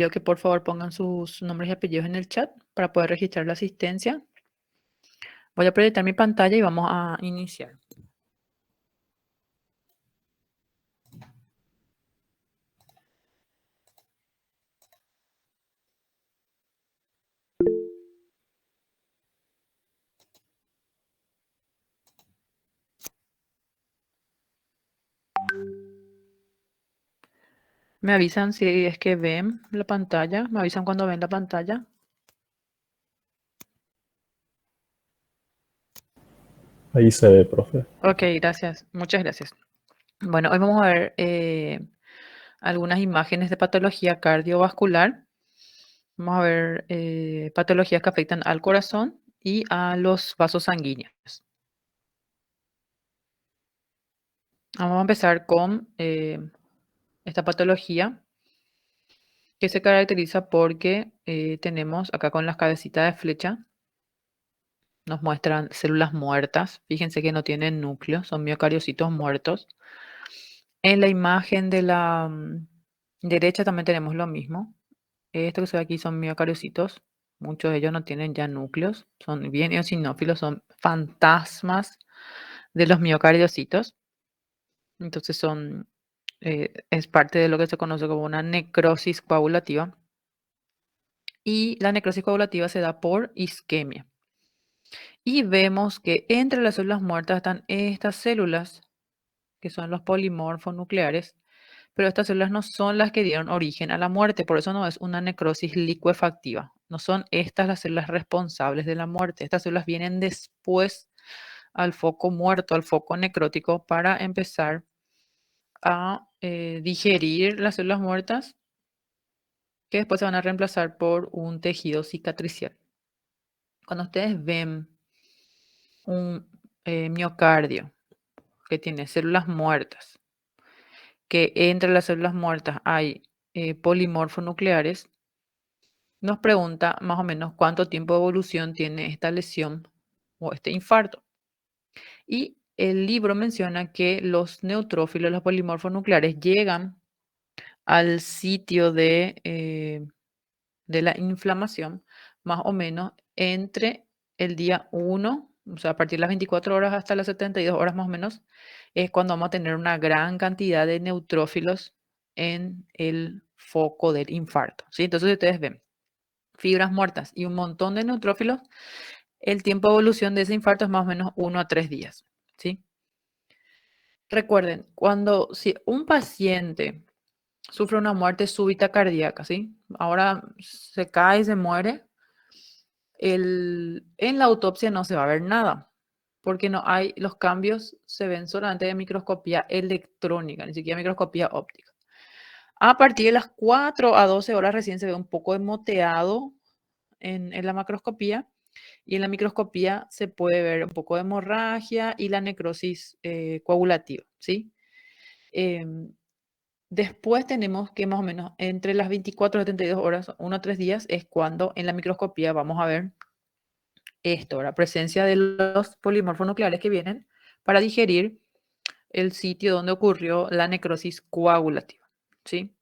pido que por favor pongan sus nombres y apellidos en el chat para poder registrar la asistencia. Voy a proyectar mi pantalla y vamos a iniciar. Me avisan si es que ven la pantalla. Me avisan cuando ven la pantalla. Ahí se ve, profe. Ok, gracias. Muchas gracias. Bueno, hoy vamos a ver algunas imágenes de patología cardiovascular. Vamos a ver patologías que afectan al corazón y a los vasos sanguíneos. Vamos a empezar con esta patología que se caracteriza porque tenemos acá con las cabecitas de flecha, nos muestran células muertas. Fíjense que no tienen núcleo, son miocariocitos muertos. En la imagen de la derecha también tenemos lo mismo. Esto que se ve aquí son miocariocitos. Muchos de ellos no tienen ya núcleos, son bien eosinófilos, son fantasmas de los miocariocitos. Entonces es parte de lo que se conoce como una necrosis coagulativa. Y la necrosis coagulativa se da por isquemia. Y vemos que entre las células muertas están estas células, que son los polimorfos nucleares, pero estas células no son las que dieron origen a la muerte, por eso no es una necrosis licuefactiva. No son estas las células responsables de la muerte. Estas células vienen después al foco muerto, al foco necrótico, para empezar a digerir las células muertas, que después se van a reemplazar por un tejido cicatricial. Cuando ustedes ven un miocardio que tiene células muertas, que entre las células muertas hay polimorfonucleares, nos pregunta más o menos cuánto tiempo de evolución tiene esta lesión o este infarto. Y el libro menciona que los neutrófilos, los polimorfonucleares, llegan al sitio de la inflamación más o menos entre el día 1, o sea, a partir de las 24 horas hasta las 72 horas más o menos, es cuando vamos a tener una gran cantidad de neutrófilos en el foco del infarto, ¿sí? Entonces, si ustedes ven fibras muertas y un montón de neutrófilos, el tiempo de evolución de ese infarto es más o menos 1 a 3 días, ¿sí? Recuerden, si un paciente sufre una muerte súbita cardíaca, ¿sí? Ahora se cae y se muere, en la autopsia no se va a ver nada, porque no hay, los cambios se ven solamente de microscopía electrónica, ni siquiera microscopía óptica. A partir de las 4 a 12 horas recién se ve un poco de moteado en la macroscopía, y en la microscopía se puede ver un poco de hemorragia y la necrosis coagulativa, ¿sí? Em, Después tenemos que más o menos entre las 24 y 72 horas, 1 a 3 días, es cuando en la microscopía vamos a ver esto, la presencia de los polimorfos nucleares que vienen para digerir el sitio donde ocurrió la necrosis coagulativa, ¿sí?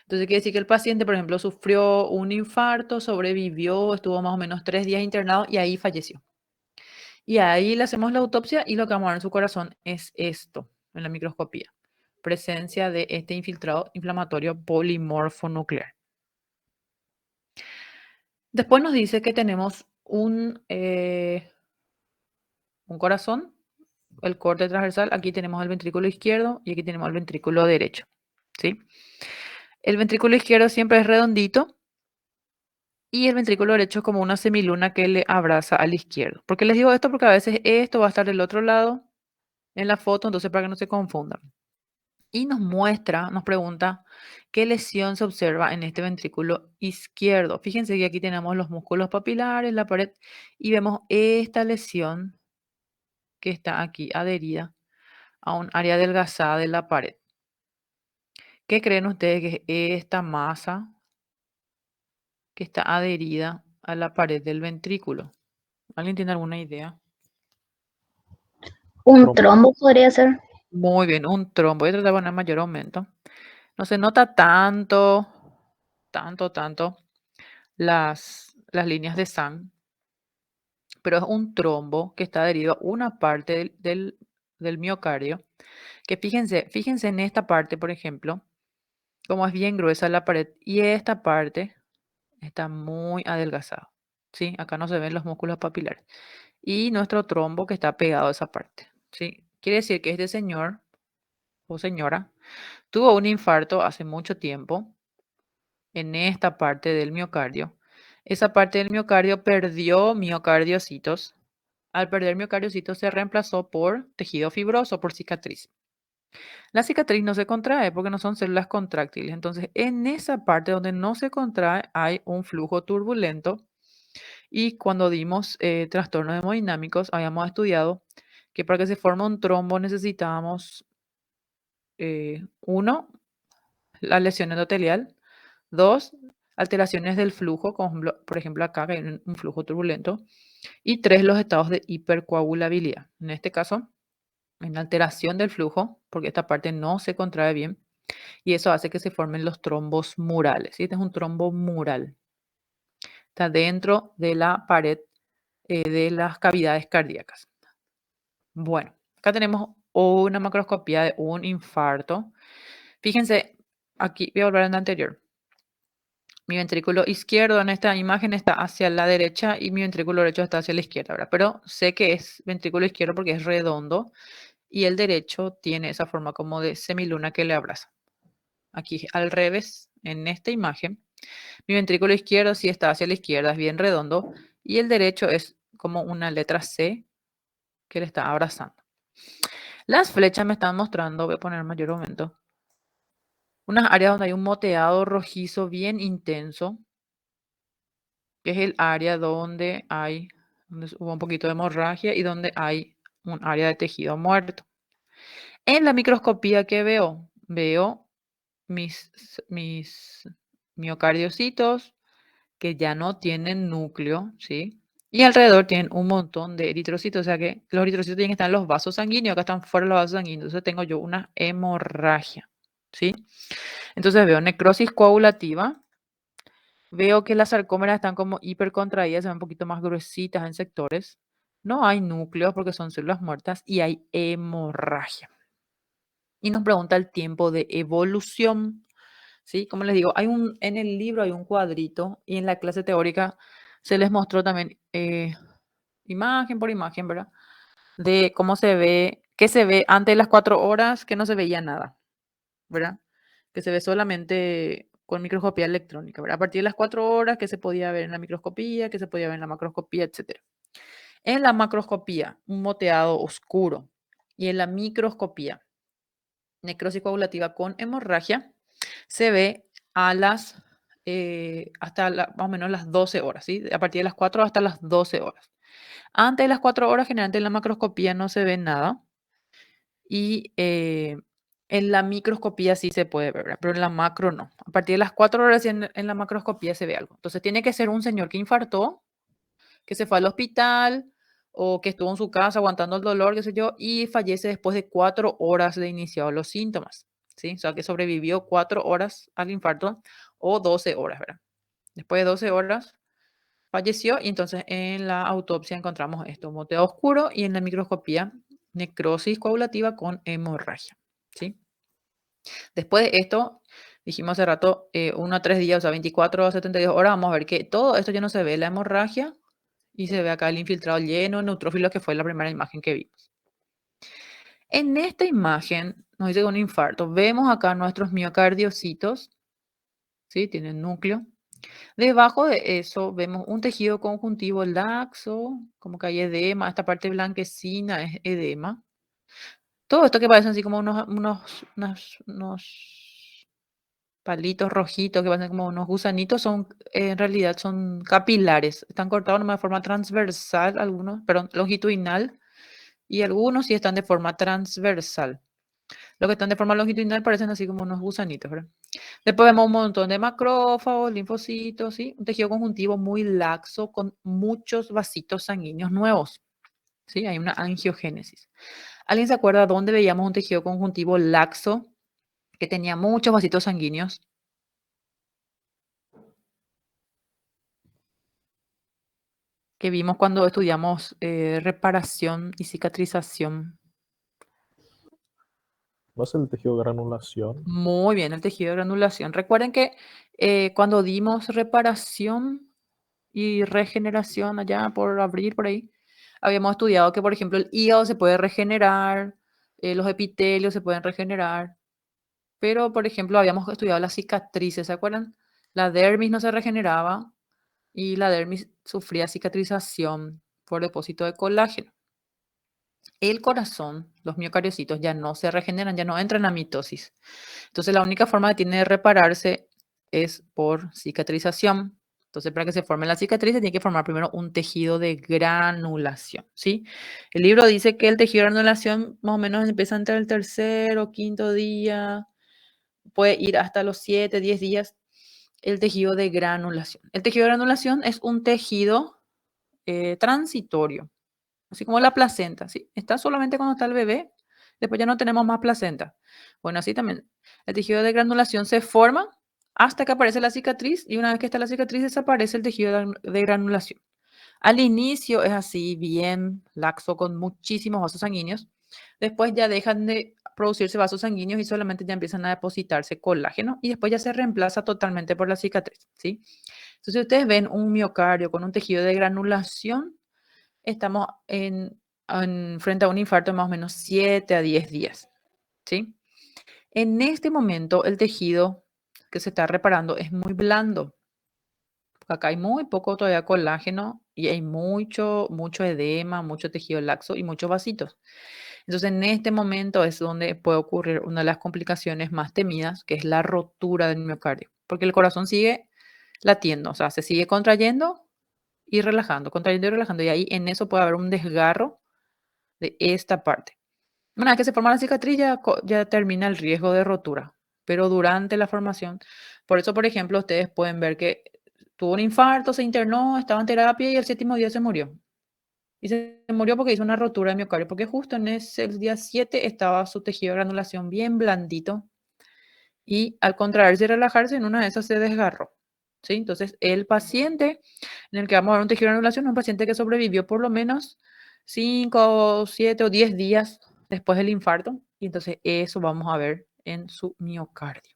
Entonces quiere decir que el paciente, por ejemplo, sufrió un infarto, sobrevivió, estuvo más o menos 3 días internado y ahí falleció. Y ahí le hacemos la autopsia y lo que vamos a ver en su corazón es esto, en la microscopía. Presencia de este infiltrado inflamatorio polimorfo nuclear. Después nos dice que tenemos un corazón, el corte transversal. Aquí tenemos el ventrículo izquierdo y aquí tenemos el ventrículo derecho, ¿sí? El ventrículo izquierdo siempre es redondito y el ventrículo derecho es como una semiluna que le abraza al izquierdo. ¿Por qué les digo esto? Porque a veces esto va a estar del otro lado en la foto, entonces para que no se confundan. Y nos pregunta, ¿qué lesión se observa en este ventrículo izquierdo? Fíjense que aquí tenemos los músculos papilares, la pared, y vemos esta lesión que está aquí adherida a un área adelgazada de la pared. ¿Qué creen ustedes que es esta masa que está adherida a la pared del ventrículo? ¿Alguien tiene alguna idea? Un trombo podría ser. Muy bien, un trombo. Voy a tratar de poner mayor aumento. No se nota tanto tanto las líneas de SAN, pero es un trombo que está adherido a una parte del miocardio, que fíjense en esta parte, por ejemplo, como es bien gruesa la pared y esta parte está muy adelgazada. ¿Sí? Acá no se ven los músculos papilares. Y nuestro trombo que está pegado a esa parte. ¿Sí? Quiere decir que este señor o señora tuvo un infarto hace mucho tiempo en esta parte del miocardio. Esa parte del miocardio perdió miocardiocitos. Al perder miocardiocitos se reemplazó por tejido fibroso, por cicatriz. La cicatriz no se contrae porque no son células contráctiles. Entonces, en esa parte donde no se contrae hay un flujo turbulento. Y cuando dimos trastornos hemodinámicos, habíamos estudiado que para que se forme un trombo necesitábamos, uno, la lesión endotelial, dos, alteraciones del flujo, como por ejemplo acá que hay un flujo turbulento, y tres, los estados de hipercoagulabilidad. En este caso, en alteración del flujo, porque esta parte no se contrae bien, y eso hace que se formen los trombos murales. ¿Sí? Este es un trombo mural. Está dentro de la pared de las cavidades cardíacas. Bueno, acá tenemos una macroscopía de un infarto. Fíjense, aquí voy a volver a la anterior. Mi ventrículo izquierdo en esta imagen está hacia la derecha y mi ventrículo derecho está hacia la izquierda, ¿verdad? Pero sé que es ventrículo izquierdo porque es redondo y el derecho tiene esa forma como de semiluna que le abraza. Aquí al revés, en esta imagen, mi ventrículo izquierdo sí está hacia la izquierda, es bien redondo, y el derecho es como una letra C que le está abrazando. Las flechas me están mostrando, voy a poner mayor aumento, unas áreas donde hay un moteado rojizo bien intenso, que es el área donde hubo un poquito de hemorragia y donde hay un área de tejido muerto. En la microscopía que veo mis miocardiocitos que ya no tienen núcleo, ¿sí? Y alrededor tienen un montón de eritrocitos, o sea que los eritrocitos tienen que estar en los vasos sanguíneos, acá están fuera de los vasos sanguíneos, entonces tengo yo una hemorragia, ¿sí? Entonces veo necrosis coagulativa, veo que las sarcómeras están como hipercontraídas, se ven un poquito más gruesitas en sectores, no hay núcleos porque son células muertas y hay hemorragia. Y nos pregunta el tiempo de evolución. ¿Sí? Como les digo, en el libro hay un cuadrito y en la clase teórica se les mostró también imagen por imagen, ¿verdad? De cómo se ve, qué se ve antes de las 4 horas, que no se veía nada, ¿verdad? Que se ve solamente con microscopía electrónica, ¿verdad? A partir de las 4 horas, que se podía ver en la microscopía, que se podía ver en la macroscopía, etc. En la macroscopía, un moteado oscuro. Y en la microscopía, necrosis coagulativa con hemorragia, se ve hasta más o menos las 12 horas, ¿sí? A partir de las 4 hasta las 12 horas. Antes de las 4 horas, generalmente en la macroscopía no se ve nada y en la microscopía sí se puede ver, ¿verdad? Pero en la macro no. A partir de las 4 horas en la macroscopía se ve algo. Entonces tiene que ser un señor que infartó, que se fue al hospital o que estuvo en su casa aguantando el dolor, qué sé yo, y fallece después de 4 horas de iniciados los síntomas, ¿sí? O sea, que sobrevivió 4 horas al infarto o 12 horas, ¿verdad? Después de 12 horas falleció y entonces en la autopsia encontramos esto, moteado oscuro y en la microscopía necrosis coagulativa con hemorragia, ¿sí? Después de esto, dijimos hace rato, 1 a 3 días, o sea, 24 a 72 horas, vamos a ver que todo esto ya no se ve, la hemorragia, y se ve acá el infiltrado lleno de neutrófilos, que fue la primera imagen que vimos. En esta imagen nos dice que un infarto. Vemos acá nuestros miocardiocitos, ¿sí? Tienen núcleo. Debajo de eso vemos un tejido conjuntivo laxo, como que hay edema. Esta parte blanquecina es edema. Todo esto que parecen así como unos palitos rojitos, que parecen como unos gusanitos, en realidad son capilares. Están cortados de forma transversal, algunos, perdón, longitudinal, y algunos sí están de forma transversal. Los que están de forma longitudinal parecen así como unos gusanitos, ¿verdad? Después vemos un montón de macrófagos, linfocitos, ¿sí? Un tejido conjuntivo muy laxo con muchos vasitos sanguíneos nuevos, ¿sí? Hay una angiogénesis. ¿Alguien se acuerda dónde veíamos un tejido conjuntivo laxo que tenía muchos vasitos sanguíneos? que vimos cuando estudiamos reparación y cicatrización. ¿No es el tejido de granulación? Muy bien, el tejido de granulación. Recuerden que cuando dimos reparación y regeneración allá por abril, por ahí, habíamos estudiado que, por ejemplo, el hígado se puede regenerar, los epitelios se pueden regenerar, pero, por ejemplo, habíamos estudiado las cicatrices, ¿se acuerdan? La dermis no se regeneraba y la dermis sufría cicatrización por depósito de colágeno. El corazón, los miocardicitos ya no se regeneran, ya no entran a mitosis. Entonces, la única forma que tiene de repararse es por cicatrización. Entonces, para que se forme la cicatriz, se tiene que formar primero un tejido de granulación, ¿sí? El libro dice que el tejido de granulación más o menos empieza entre el tercer o quinto día, puede ir hasta los 7, 10 días, el tejido de granulación. El tejido de granulación es un tejido transitorio, así como la placenta, ¿sí? Está solamente cuando está el bebé, después ya no tenemos más placenta. Bueno, así también el tejido de granulación se forma hasta que aparece la cicatriz y una vez que está la cicatriz desaparece el tejido de granulación. Al inicio es así, bien laxo, con muchísimos vasos sanguíneos. Después ya dejan de producirse vasos sanguíneos y solamente ya empiezan a depositarse colágeno y después ya se reemplaza totalmente por la cicatriz, ¿sí? Entonces, si ustedes ven un miocardio con un tejido de granulación, estamos frente a un infarto de más o menos 7 a 10 días, ¿sí? En este momento, el tejido que se está reparando es muy blando. Acá hay muy poco todavía colágeno y hay mucho edema, mucho tejido laxo y muchos vasitos. Entonces, en este momento es donde puede ocurrir una de las complicaciones más temidas, que es la rotura del miocardio, porque el corazón sigue latiendo, o sea, se sigue contrayendo y relajando, y ahí en eso puede haber un desgarro de esta parte. Una vez que se forma la cicatriz, ya termina el riesgo de rotura, pero durante la formación, por eso, por ejemplo, ustedes pueden ver que tuvo un infarto, se internó, estaba en terapia y el séptimo día se murió. Y se murió porque hizo una rotura de miocardio, porque justo en ese el día 7 estaba su tejido de granulación bien blandito y al contraerse y relajarse, en una de esas se desgarró. ¿Sí? Entonces, el paciente en el que vamos a ver un tejido de granulación es un paciente que sobrevivió por lo menos 5, 7 o 10 días después del infarto. Y entonces eso vamos a ver en su miocardio.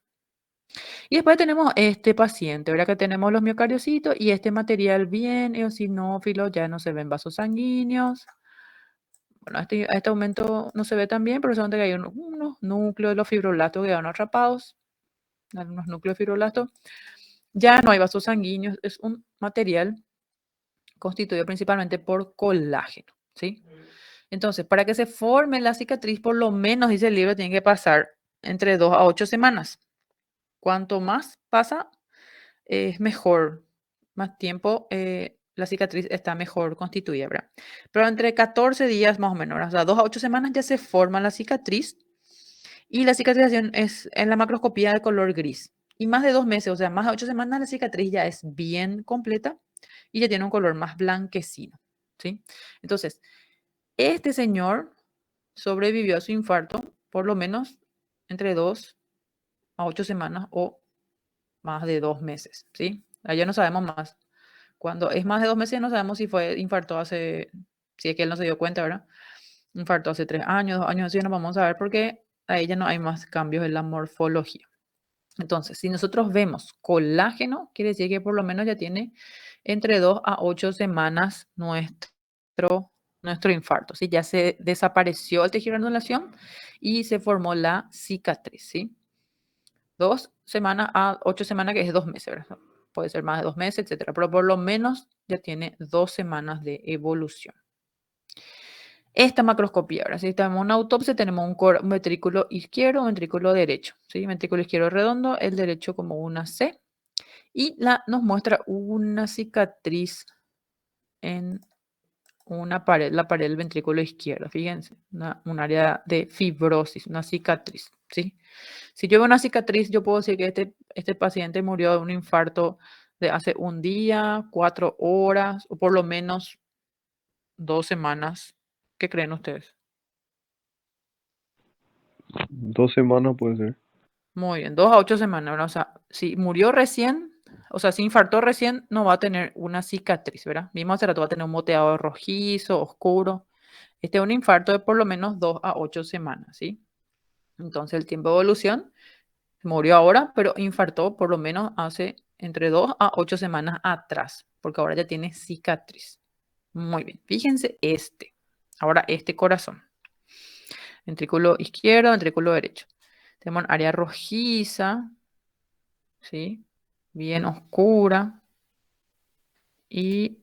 Y después tenemos este paciente, ahora que tenemos los miocardiocitos y este material bien eosinófilo, ya no se ven vasos sanguíneos. Bueno, a este aumento no se ve tan bien, pero solamente que hay unos núcleos de los fibroblastos que quedaron atrapados, algunos núcleos de fibroblastos. Ya no hay vasos sanguíneos, es un material constituido principalmente por colágeno, ¿sí? Entonces, para que se forme la cicatriz, por lo menos, dice el libro, tiene que pasar entre 2 a 8 semanas. Cuanto más pasa, es mejor, más tiempo la cicatriz está mejor constituida, ¿verdad? Pero entre 14 días más o menos, ¿verdad? O sea, 2 a 8 semanas ya se forma la cicatriz y la cicatrización es en la macroscopía de color gris. Y más de 2 meses, o sea, más de 8 semanas, la cicatriz ya es bien completa y ya tiene un color más blanquecino, ¿sí? Entonces, este señor sobrevivió a su infarto por lo menos entre 2 a 8 semanas o más de 2 meses, ¿sí? Allá no sabemos más. Cuando es más de 2 meses no sabemos si fue infarto hace, si es que él no se dio cuenta, ¿verdad? Infarto hace 3 años, 2 años, así no vamos a ver porque ahí ya no hay más cambios en la morfología. Entonces, si nosotros vemos colágeno, quiere decir que por lo menos ya tiene entre 2 a 8 semanas nuestro infarto, ¿sí? Ya se desapareció el tejido de granulación y se formó la cicatriz, ¿sí? 2 semanas a 8 semanas, que es 2 meses, ¿verdad? Puede ser más de 2 meses, etcétera, pero por lo menos ya tiene 2 semanas de evolución. Esta macroscopía, ahora si tenemos una autopsia, tenemos un ventrículo izquierdo, un ventrículo derecho, ¿sí? Ventrículo izquierdo redondo, el derecho como una C, y nos muestra una cicatriz en una pared, la pared del ventrículo izquierdo, fíjense, un área de fibrosis, una cicatriz, ¿sí? Si yo veo una cicatriz, yo puedo decir que este paciente murió de un infarto de hace un día, 4 horas o por lo menos 2 semanas. ¿Qué creen ustedes? 2 semanas puede ser. Muy bien, 2 a 8 semanas, ¿verdad? O sea, si murió recién, O sea, si infartó recién, no va a tener una cicatriz, ¿verdad? Vimos hace rato, va a tener un moteado rojizo, oscuro. Este es un infarto de por lo menos 2 a 8 semanas, ¿sí? Entonces el tiempo de evolución murió ahora, pero infartó por lo menos hace entre 2 a 8 semanas atrás, porque ahora ya tiene cicatriz. Muy bien, fíjense este. Ahora este corazón. Ventrículo izquierdo, ventrículo derecho. Tenemos un área rojiza, ¿sí? Bien oscura. Y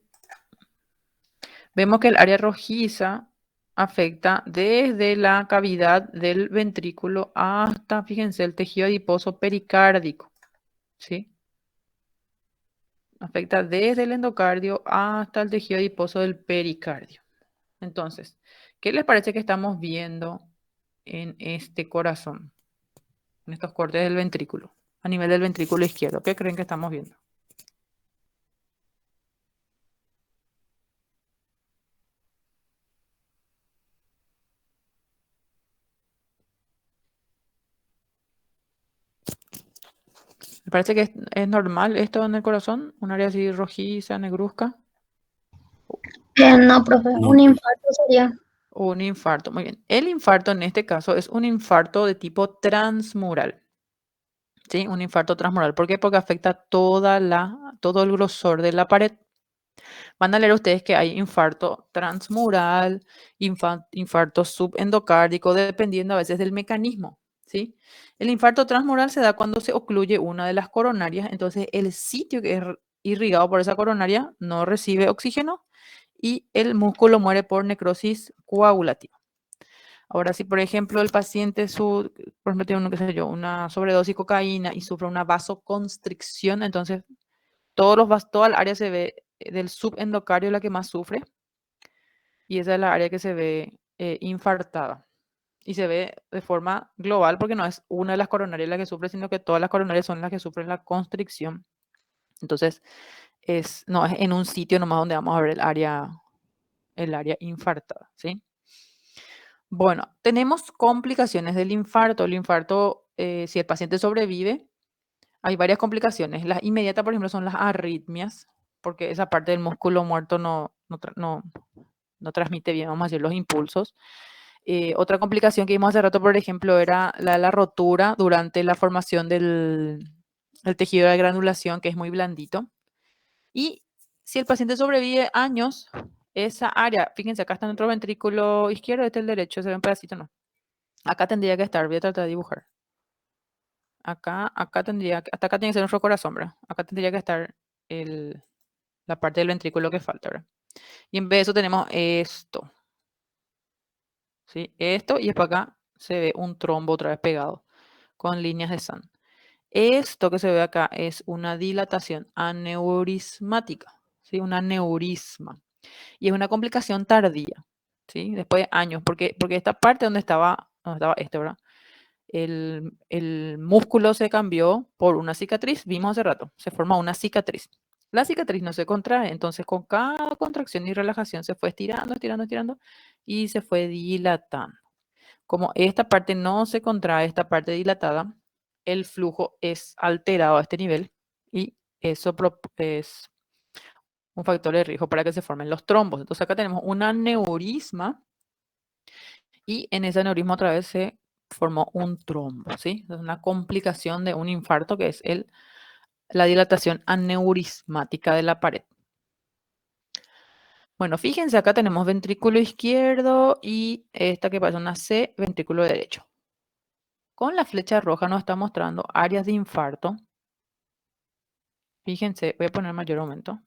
vemos que el área rojiza afecta desde la cavidad del ventrículo hasta, fíjense, el tejido adiposo pericárdico, ¿sí? Afecta desde el endocardio hasta el tejido adiposo del pericardio. Entonces, ¿qué les parece que estamos viendo en este corazón, en estos cortes del ventrículo, a nivel del ventrículo izquierdo? ¿Qué creen que estamos viendo? ¿Me parece que es normal esto en el corazón? ¿Un área así rojiza, negruzca? No, profe, un infarto sería. Un infarto. Muy bien. El infarto en este caso es un infarto de tipo transmural. ¿Sí? Un infarto transmural. ¿Por qué? Porque afecta todo el grosor de la pared. Van a leer ustedes que hay infarto transmural, infarto subendocárdico, dependiendo a veces del mecanismo, ¿sí? El infarto transmural se da cuando se ocluye una de las coronarias, entonces el sitio que es irrigado por esa coronaria no recibe oxígeno y el músculo muere por necrosis coagulativa. Ahora, si por ejemplo el paciente, por ejemplo, tiene qué sé yo, una sobredosis de cocaína y sufre una vasoconstricción, entonces toda el área se ve del subendocardio la que más sufre y esa es la área que se ve infartada. Y se ve de forma global porque no es una de las coronarias la que sufre, sino que todas las coronarias son las que sufren la constricción. Entonces, no es en un sitio nomás donde vamos a ver el área infartada, ¿sí? Bueno, tenemos complicaciones del infarto. El infarto, si el paciente sobrevive, hay varias complicaciones. Las inmediatas, por ejemplo, son las arritmias, porque esa parte del músculo muerto no transmite bien, vamos a decir, los impulsos. Otra complicación que vimos hace rato, por ejemplo, era la rotura durante la formación del tejido de granulación, que es muy blandito. Y si el paciente sobrevive años, esa área, fíjense, acá está nuestro ventrículo izquierdo, este es el derecho, se ve un pedacito, ¿no? Acá tendría que estar, voy a tratar de dibujar. Acá tendría, hasta acá tiene que ser nuestro corazón, ¿verdad? Acá tendría que estar la parte del ventrículo que falta, ¿verdad? Y en vez de eso tenemos esto, ¿sí? Esto y después acá se ve un trombo otra vez pegado con líneas de Sand. Esto que se ve acá es una dilatación aneurismática, ¿sí? Un aneurisma. Y es una complicación tardía, ¿sí? Después de años, porque esta parte donde estaba este, ¿verdad? El músculo se cambió por una cicatriz, vimos hace rato, se forma una cicatriz. La cicatriz no se contrae, entonces con cada contracción y relajación se fue estirando, estirando, estirando y se fue dilatando. Como esta parte no se contrae, esta parte dilatada, el flujo es alterado a este nivel y eso es un factor de riesgo para que se formen los trombos. Entonces acá tenemos un aneurisma y en ese aneurisma otra vez se formó un trombo, ¿sí? Es una complicación de un infarto que es la dilatación aneurismática de la pared. Bueno, fíjense, acá tenemos ventrículo izquierdo y esta que parece una C, ventrículo derecho. Con la flecha roja nos está mostrando áreas de infarto. Fíjense, voy a poner mayor aumento.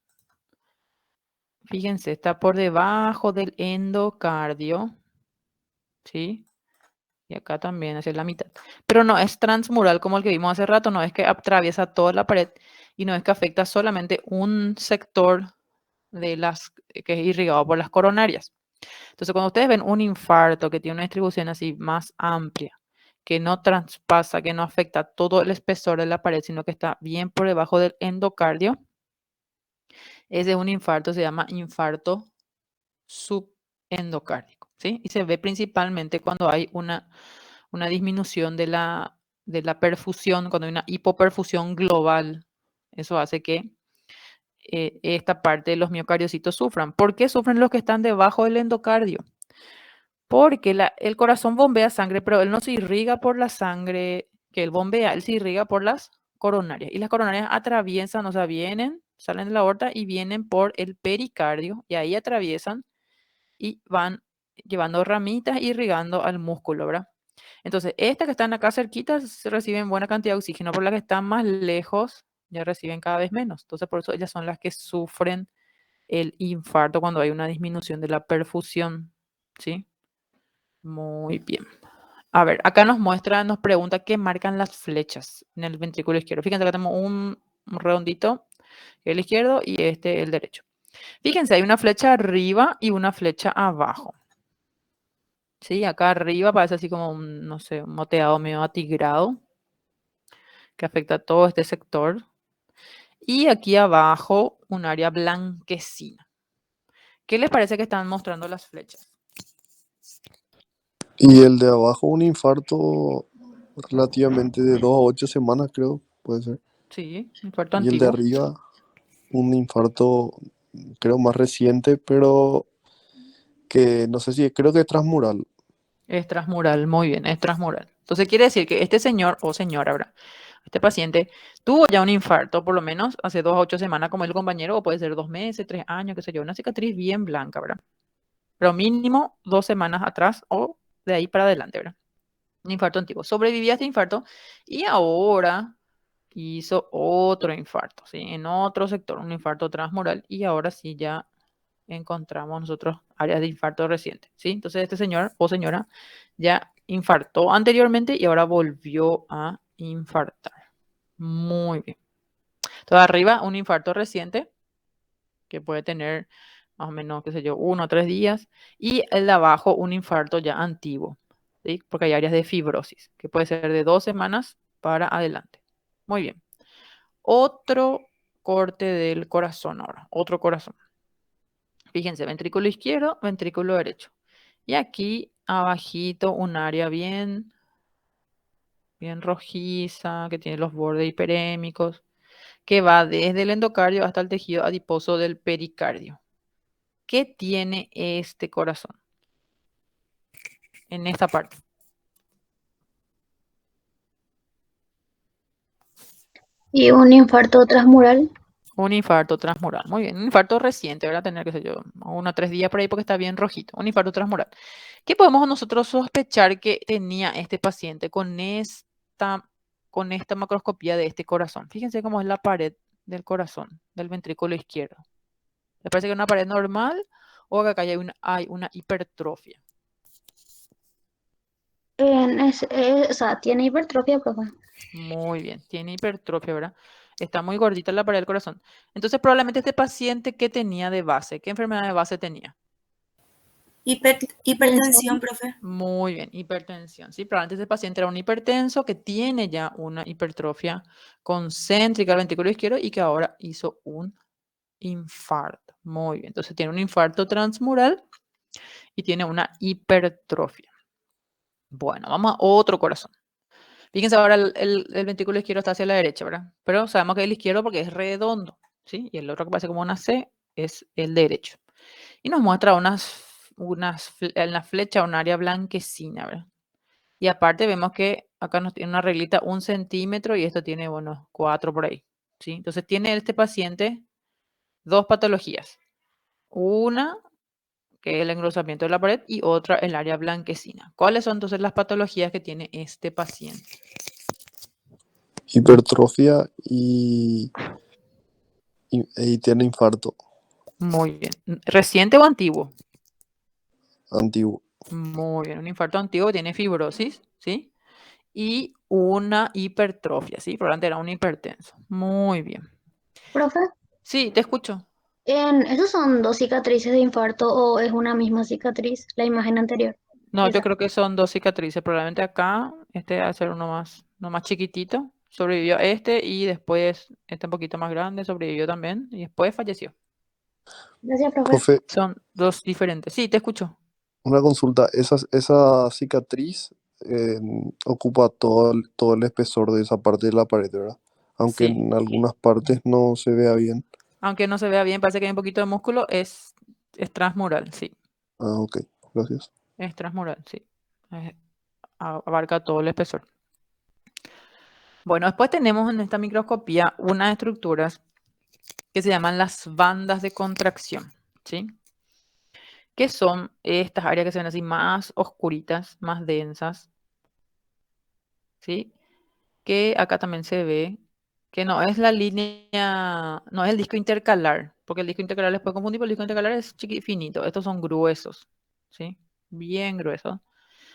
Fíjense, está por debajo del endocardio, ¿sí? Y acá también, hacia la mitad. Pero no es transmural como el que vimos hace rato, no es que atraviesa toda la pared y no es que afecta solamente un sector que es irrigado por las coronarias. Entonces, cuando ustedes ven un infarto que tiene una distribución así más amplia, que no traspasa, que no afecta todo el espesor de la pared, sino que está bien por debajo del endocardio, ese es un infarto, se llama infarto subendocárdico, ¿sí? Y se ve principalmente cuando hay una disminución de la perfusión, cuando hay una hipoperfusión global Eso hace que esta parte de los miocardiocitos sufran. ¿Por qué sufren los que están debajo del endocardio? Porque el corazón bombea sangre, pero él no se irriga por la sangre que él bombea, él se irriga por las coronarias. Y las coronarias atraviesan, o sea, vienen, salen de la aorta y vienen por el pericardio y ahí atraviesan y van llevando ramitas, irrigando al músculo, ¿verdad? Entonces, estas que están acá cerquitas reciben buena cantidad de oxígeno, por las que están más lejos ya reciben cada vez menos. Entonces, por eso ellas son las que sufren el infarto cuando hay una disminución de la perfusión, ¿sí? Muy bien. A ver, acá nos pregunta qué marcan las flechas en el ventrículo izquierdo. Fíjense que tenemos un redondito, el izquierdo y este el derecho. Fíjense, hay una flecha arriba y una flecha abajo. Sí, acá arriba parece así como un, no sé, un moteado medio atigrado que afecta a todo este sector. Y aquí abajo un área blanquecina. ¿Qué les parece que están mostrando las flechas? Y el de abajo, un infarto relativamente de 2 a 8 semanas, creo, puede ser. Sí, infarto Y el de antiguo. arriba, un infarto, creo, más reciente, pero que no sé si, creo que es transmural. Es transmural, muy bien, es transmural. Entonces quiere decir que este señor o señora, ¿verdad? Este paciente tuvo ya un infarto, por lo menos hace 2 a 8 semanas, como el compañero, o puede ser 2 meses, 3 años, qué sé yo, una cicatriz bien blanca, ¿verdad? Pero mínimo 2 semanas atrás o de ahí para adelante, ¿verdad? Un infarto antiguo. Sobrevivía a este infarto y ahora hizo otro infarto, ¿sí? En otro sector, un infarto transmural y ahora sí ya encontramos nosotros áreas de infarto reciente, ¿sí? Entonces este señor o señora ya infartó anteriormente y ahora volvió a infartar. Muy bien. Entonces arriba un infarto reciente que puede tener más o menos, qué sé yo, 1 o 3 días y el de abajo un infarto ya antiguo, ¿sí? Porque hay áreas de fibrosis que puede ser de 2 semanas para adelante. Muy bien. Otro corte del corazón ahora, otro corazón. Fíjense, ventrículo izquierdo, ventrículo derecho. Y aquí abajito un área bien, bien rojiza, que tiene los bordes hiperémicos, que va desde el endocardio hasta el tejido adiposo del pericardio. ¿Qué tiene este corazón en esta parte? Y un infarto transmural. Un infarto transmural. Muy bien, un infarto reciente, ¿verdad? Tener, qué sé yo, 1 o 3 días por ahí porque está bien rojito. Un infarto transmural. ¿Qué podemos nosotros sospechar que tenía este paciente con esta macroscopía de este corazón? Fíjense cómo es la pared del corazón, del ventrículo izquierdo. ¿Les parece que es una pared normal o que acá hay una hipertrofia? O sea, tiene hipertrofia, profe. Muy bien, tiene hipertrofia, ¿verdad? Está muy gordita la pared del corazón. Entonces, probablemente este paciente, ¿qué tenía de base? ¿Qué enfermedad de base tenía? Hipertensión, profe. Muy bien, hipertensión. Sí, probablemente este paciente era un hipertenso que tiene ya una hipertrofia concéntrica al ventrículo izquierdo y que ahora hizo un infarto. Muy bien, entonces tiene un infarto transmural y tiene una hipertrofia. Bueno, vamos a otro corazón. Fíjense ahora el ventrículo izquierdo está hacia la derecha, ¿verdad? Pero sabemos que es el izquierdo porque es redondo, ¿sí? Y el otro que parece como una C es el derecho. Y nos muestra en la flecha un área blanquecina, ¿verdad? Y aparte vemos que acá nos tiene una reglita 1 centímetro y esto tiene, bueno, 4 por ahí, ¿sí? Entonces tiene este paciente dos patologías. Una, que es el engrosamiento de la pared, y otra, el área blanquecina. ¿Cuáles son entonces las patologías que tiene este paciente? Hipertrofia y tiene infarto Muy bien. ¿Reciente o antiguo? antiguo. Muy bien. Un infarto antiguo tiene fibrosis, ¿sí? Y una hipertrofia, ¿sí? Por lo tanto era un hipertenso. Muy bien. Profe, Sí, te escucho. ¿esos son dos cicatrices de infarto o es una misma cicatriz? La imagen anterior. No, yo Esa. creo que son dos cicatrices. Probablemente acá, este va a ser uno más chiquitito. Sobrevivió a este y después este un poquito más grande, sobrevivió también y después falleció. Gracias, profe. Profe, Son dos diferentes. Sí, te escucho. una consulta, esa cicatriz ocupa todo el espesor de esa parte de la pared, ¿verdad? aunque Sí, en algunas partes no se vea bien. aunque no se vea bien, parece que hay un poquito de músculo, es transmural, sí, Ah, ok, gracias. es transmural, sí. Eh, Abarca todo el espesor. Bueno, después tenemos en esta microscopía unas estructuras que se llaman las bandas de contracción, ¿sí? Que son estas áreas que se ven así más oscuritas, más densas, ¿sí? Que acá también se ve que no es la línea, no es el disco intercalar, porque el disco intercalar les puede confundir, pero el disco intercalar es finito, estos son gruesos, ¿sí? Bien gruesos,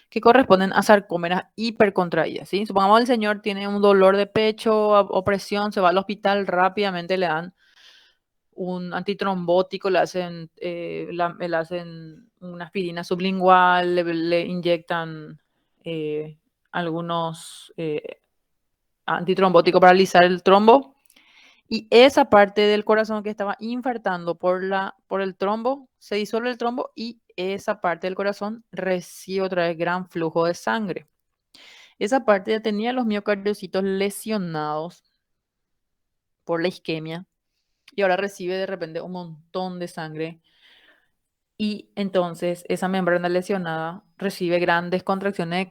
que corresponden a sarcómeras hipercontraídas, ¿sí? Supongamos el señor tiene un dolor de pecho, opresión, se va al hospital, rápidamente le dan un antitrombótico, le hacen una aspirina sublingual, le inyectan algunos antitrombóticos para alisar el trombo. Y esa parte del corazón que estaba infartando por el trombo, se disuelve el trombo y esa parte del corazón recibe otra vez gran flujo de sangre. Esa parte ya tenía los miocardiocitos lesionados por la isquemia y ahora recibe de repente un montón de sangre. Y entonces esa membrana lesionada recibe grandes contracciones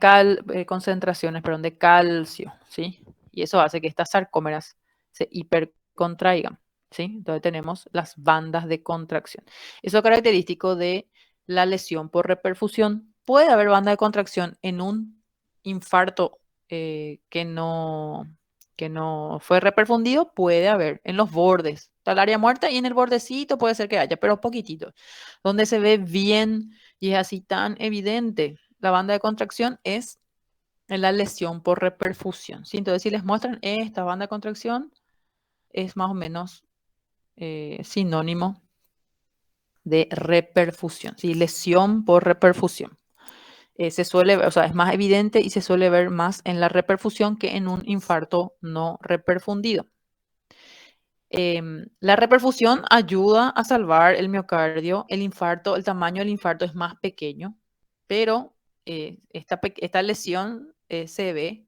concentraciones, perdón, de calcio, ¿sí? Y eso hace que estas sarcómeras se hipercontraigan, ¿sí? Entonces tenemos las bandas de contracción. Eso es característico de la lesión por reperfusión. Puede haber banda de contracción en un infarto que no fue reperfundido, puede haber en los bordes. Está el área muerta y en el bordecito puede ser que haya, pero poquitito. Donde se ve bien y es así tan evidente la banda de contracción es en la lesión por reperfusión, ¿sí? Entonces, si les muestran esta banda de contracción, es más o menos sinónimo de reperfusión, ¿sí? Lesión por reperfusión. Se suele ver, o sea, es más evidente y se suele ver más en la reperfusión que en un infarto no reperfundido. La reperfusión ayuda a salvar el miocardio. El infarto, el tamaño del infarto es más pequeño, pero esta lesión se ve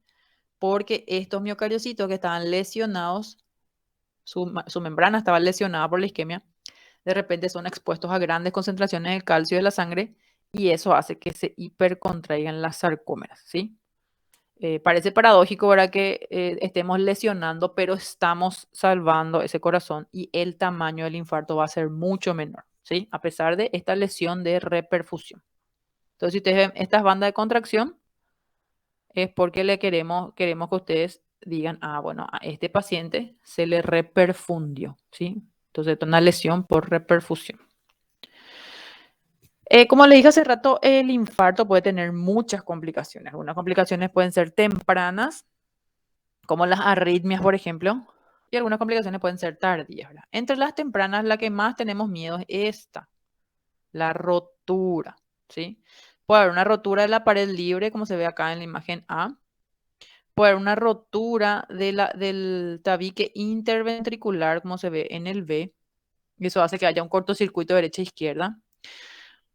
porque estos miocardiocitos que estaban lesionados, su membrana estaba lesionada por la isquemia, de repente son expuestos a grandes concentraciones de calcio de la sangre y eso hace que se hipercontraigan las sarcómeras, ¿sí? Parece paradójico, ¿verdad? Que estemos lesionando, pero estamos salvando ese corazón y el tamaño del infarto va a ser mucho menor, ¿sí? A pesar de esta lesión de reperfusión. Entonces, si ustedes ven estas bandas de contracción, es porque queremos que ustedes digan, ah, bueno, a este paciente se le reperfundió, ¿sí? Entonces, esto es una lesión por reperfusión. Como le dije hace rato, el infarto puede tener muchas complicaciones. Algunas complicaciones pueden ser tempranas, como las arritmias, por ejemplo, y algunas complicaciones pueden ser tardías, ¿verdad? Entre las tempranas, la que más tenemos miedo es esta, la rotura, ¿sí? Puede haber una rotura de la pared libre, como se ve acá en la imagen A. Puede haber una rotura del tabique interventricular, como se ve en el B. Y eso hace que haya un cortocircuito derecha e izquierda.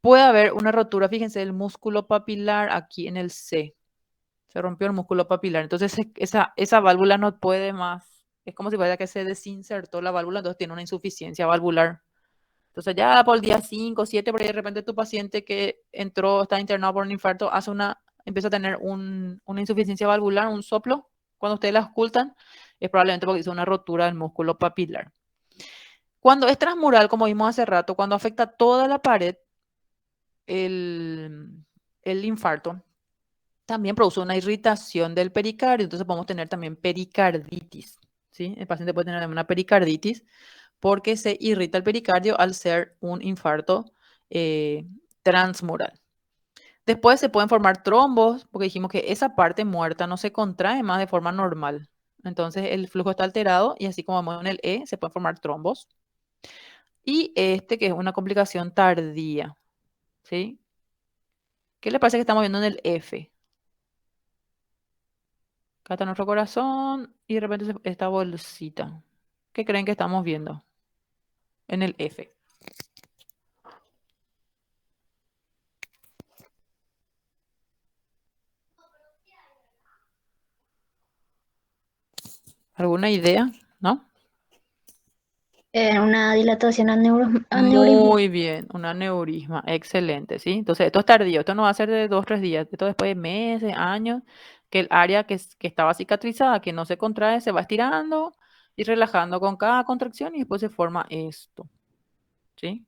Puede haber una rotura, fíjense, del músculo papilar aquí en el C. Se rompió el músculo papilar. Entonces, esa válvula no puede más. Es como si fuera que se desinsertó la válvula, entonces tiene una insuficiencia valvular. Entonces, ya por el día 5, 7, por ahí de repente tu paciente que entró, está internado por un infarto, empieza a tener una insuficiencia valvular, un soplo. Cuando ustedes la ocultan, es probablemente porque hizo una rotura del músculo papilar. Cuando es transmural, como vimos hace rato, cuando afecta toda la pared, el infarto también produce una irritación del pericardio, entonces podemos tener también pericarditis, ¿sí? El paciente puede tener una pericarditis porque se irrita el pericardio al ser un infarto eh, transmural. Después se pueden formar trombos, porque dijimos que esa parte muerta no se contrae más de forma normal. Entonces el flujo está alterado y así como vemos en el E, se pueden formar trombos. Y este que es una complicación tardía, ¿sí? ¿Qué le parece que estamos viendo en el F? Acá está nuestro corazón y de repente esta bolsita. ¿Qué creen que estamos viendo en el F? ¿Alguna idea? ¿No? Una dilatación aneurisma. Muy bien, un aneurisma, excelente, ¿sí? Entonces, esto es tardío, esto no va a ser de 2, 3 días, esto después de meses, años, que el área que estaba cicatrizada, que no se contrae, se va estirando y relajando con cada contracción y después se forma esto, ¿sí?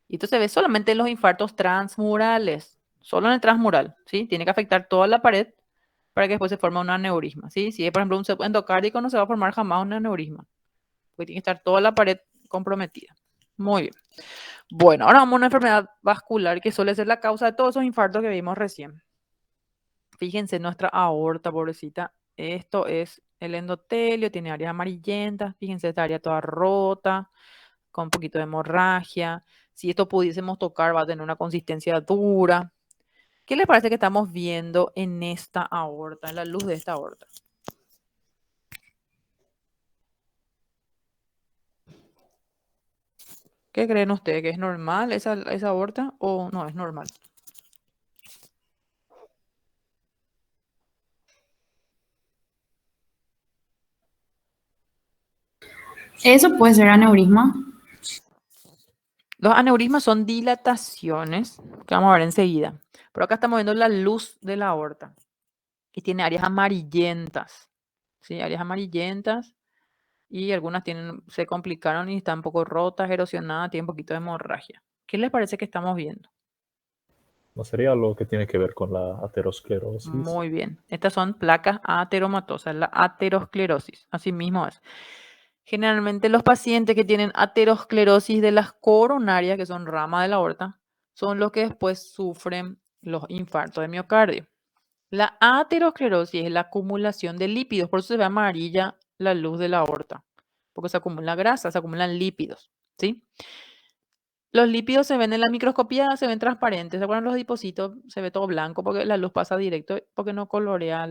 Y esto se ve solamente en los infartos transmurales, solo en el transmural, ¿sí? Tiene que afectar toda la pared para que después se forme un aneurisma, ¿sí? Si es, por ejemplo, un septo endocárdico, no se va a formar jamás un aneurisma, porque tiene que estar toda la pared comprometida. Muy bien. Bueno, ahora vamos a una enfermedad vascular que suele ser la causa de todos esos infartos que vimos recién. Fíjense, nuestra aorta, pobrecita. Esto es el endotelio, tiene áreas amarillentas. Fíjense, esta área toda rota, con un poquito de hemorragia. Si esto pudiésemos tocar, va a tener una consistencia dura. ¿Qué les parece que estamos viendo en esta aorta, en la luz de esta aorta? ¿Qué creen ustedes? ¿Que es normal esa aorta o no es normal? Eso puede ser aneurisma. Los aneurismas son dilataciones, que vamos a ver enseguida. Pero acá estamos viendo la luz de la aorta. Y tiene áreas amarillentas. ¿Sí? Áreas amarillentas. Y algunas se complicaron y están un poco rotas, erosionadas, tienen un poquito de hemorragia. ¿Qué les parece que estamos viendo? ¿No sería algo que tiene que ver con la aterosclerosis? Muy bien. Estas son placas ateromatosas, la aterosclerosis. Así mismo es. Generalmente los pacientes que tienen aterosclerosis de las coronarias, que son ramas de la aorta, son los que después sufren los infartos de miocardio. La aterosclerosis es la acumulación de lípidos, por eso se ve amarilla la luz de la aorta, porque se acumula grasa, se acumulan lípidos, ¿sí? Los lípidos se ven en la microscopía, se ven transparentes. ¿Se acuerdan los adipocitos? Se ve todo blanco porque la luz pasa directo, porque no colorea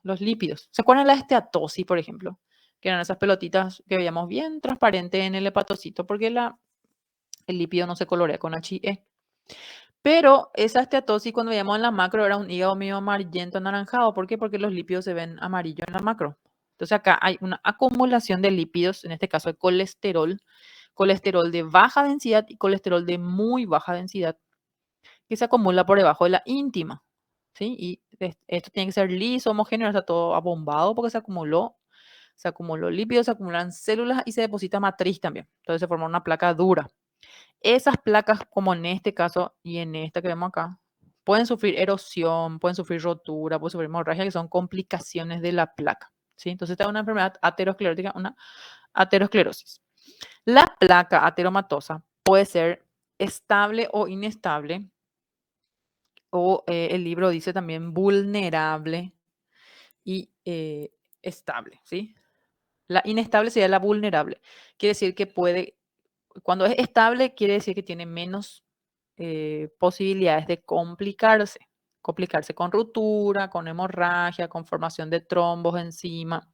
los lípidos. ¿Se acuerdan la esteatosis, por ejemplo? Que eran esas pelotitas que veíamos bien transparentes en el hepatocito, porque el lípido no se colorea con HIE. Pero esa esteatosis, cuando veíamos en la macro, era un hígado medio amarillento, anaranjado. ¿Por qué? Porque los lípidos se ven amarillos en la macro. Entonces acá hay una acumulación de lípidos, en este caso de colesterol de baja densidad y colesterol de muy baja densidad, que se acumula por debajo de la íntima, ¿sí? Y esto tiene que ser liso, homogéneo, está todo abombado porque se acumuló lípidos, se acumulan células y se deposita matriz también. Entonces se forma una placa dura. Esas placas, como en este caso y en esta que vemos acá, pueden sufrir erosión, pueden sufrir rotura, pueden sufrir hemorragia, que son complicaciones de la placa, ¿sí? Entonces esta es una enfermedad aterosclerótica, una aterosclerosis. La placa ateromatosa puede ser estable o inestable, o el libro dice también vulnerable y estable, ¿sí? La inestable sería la vulnerable. Quiere decir que cuando es estable, quiere decir que tiene menos posibilidades de complicarse con ruptura, con hemorragia, con formación de trombos encima.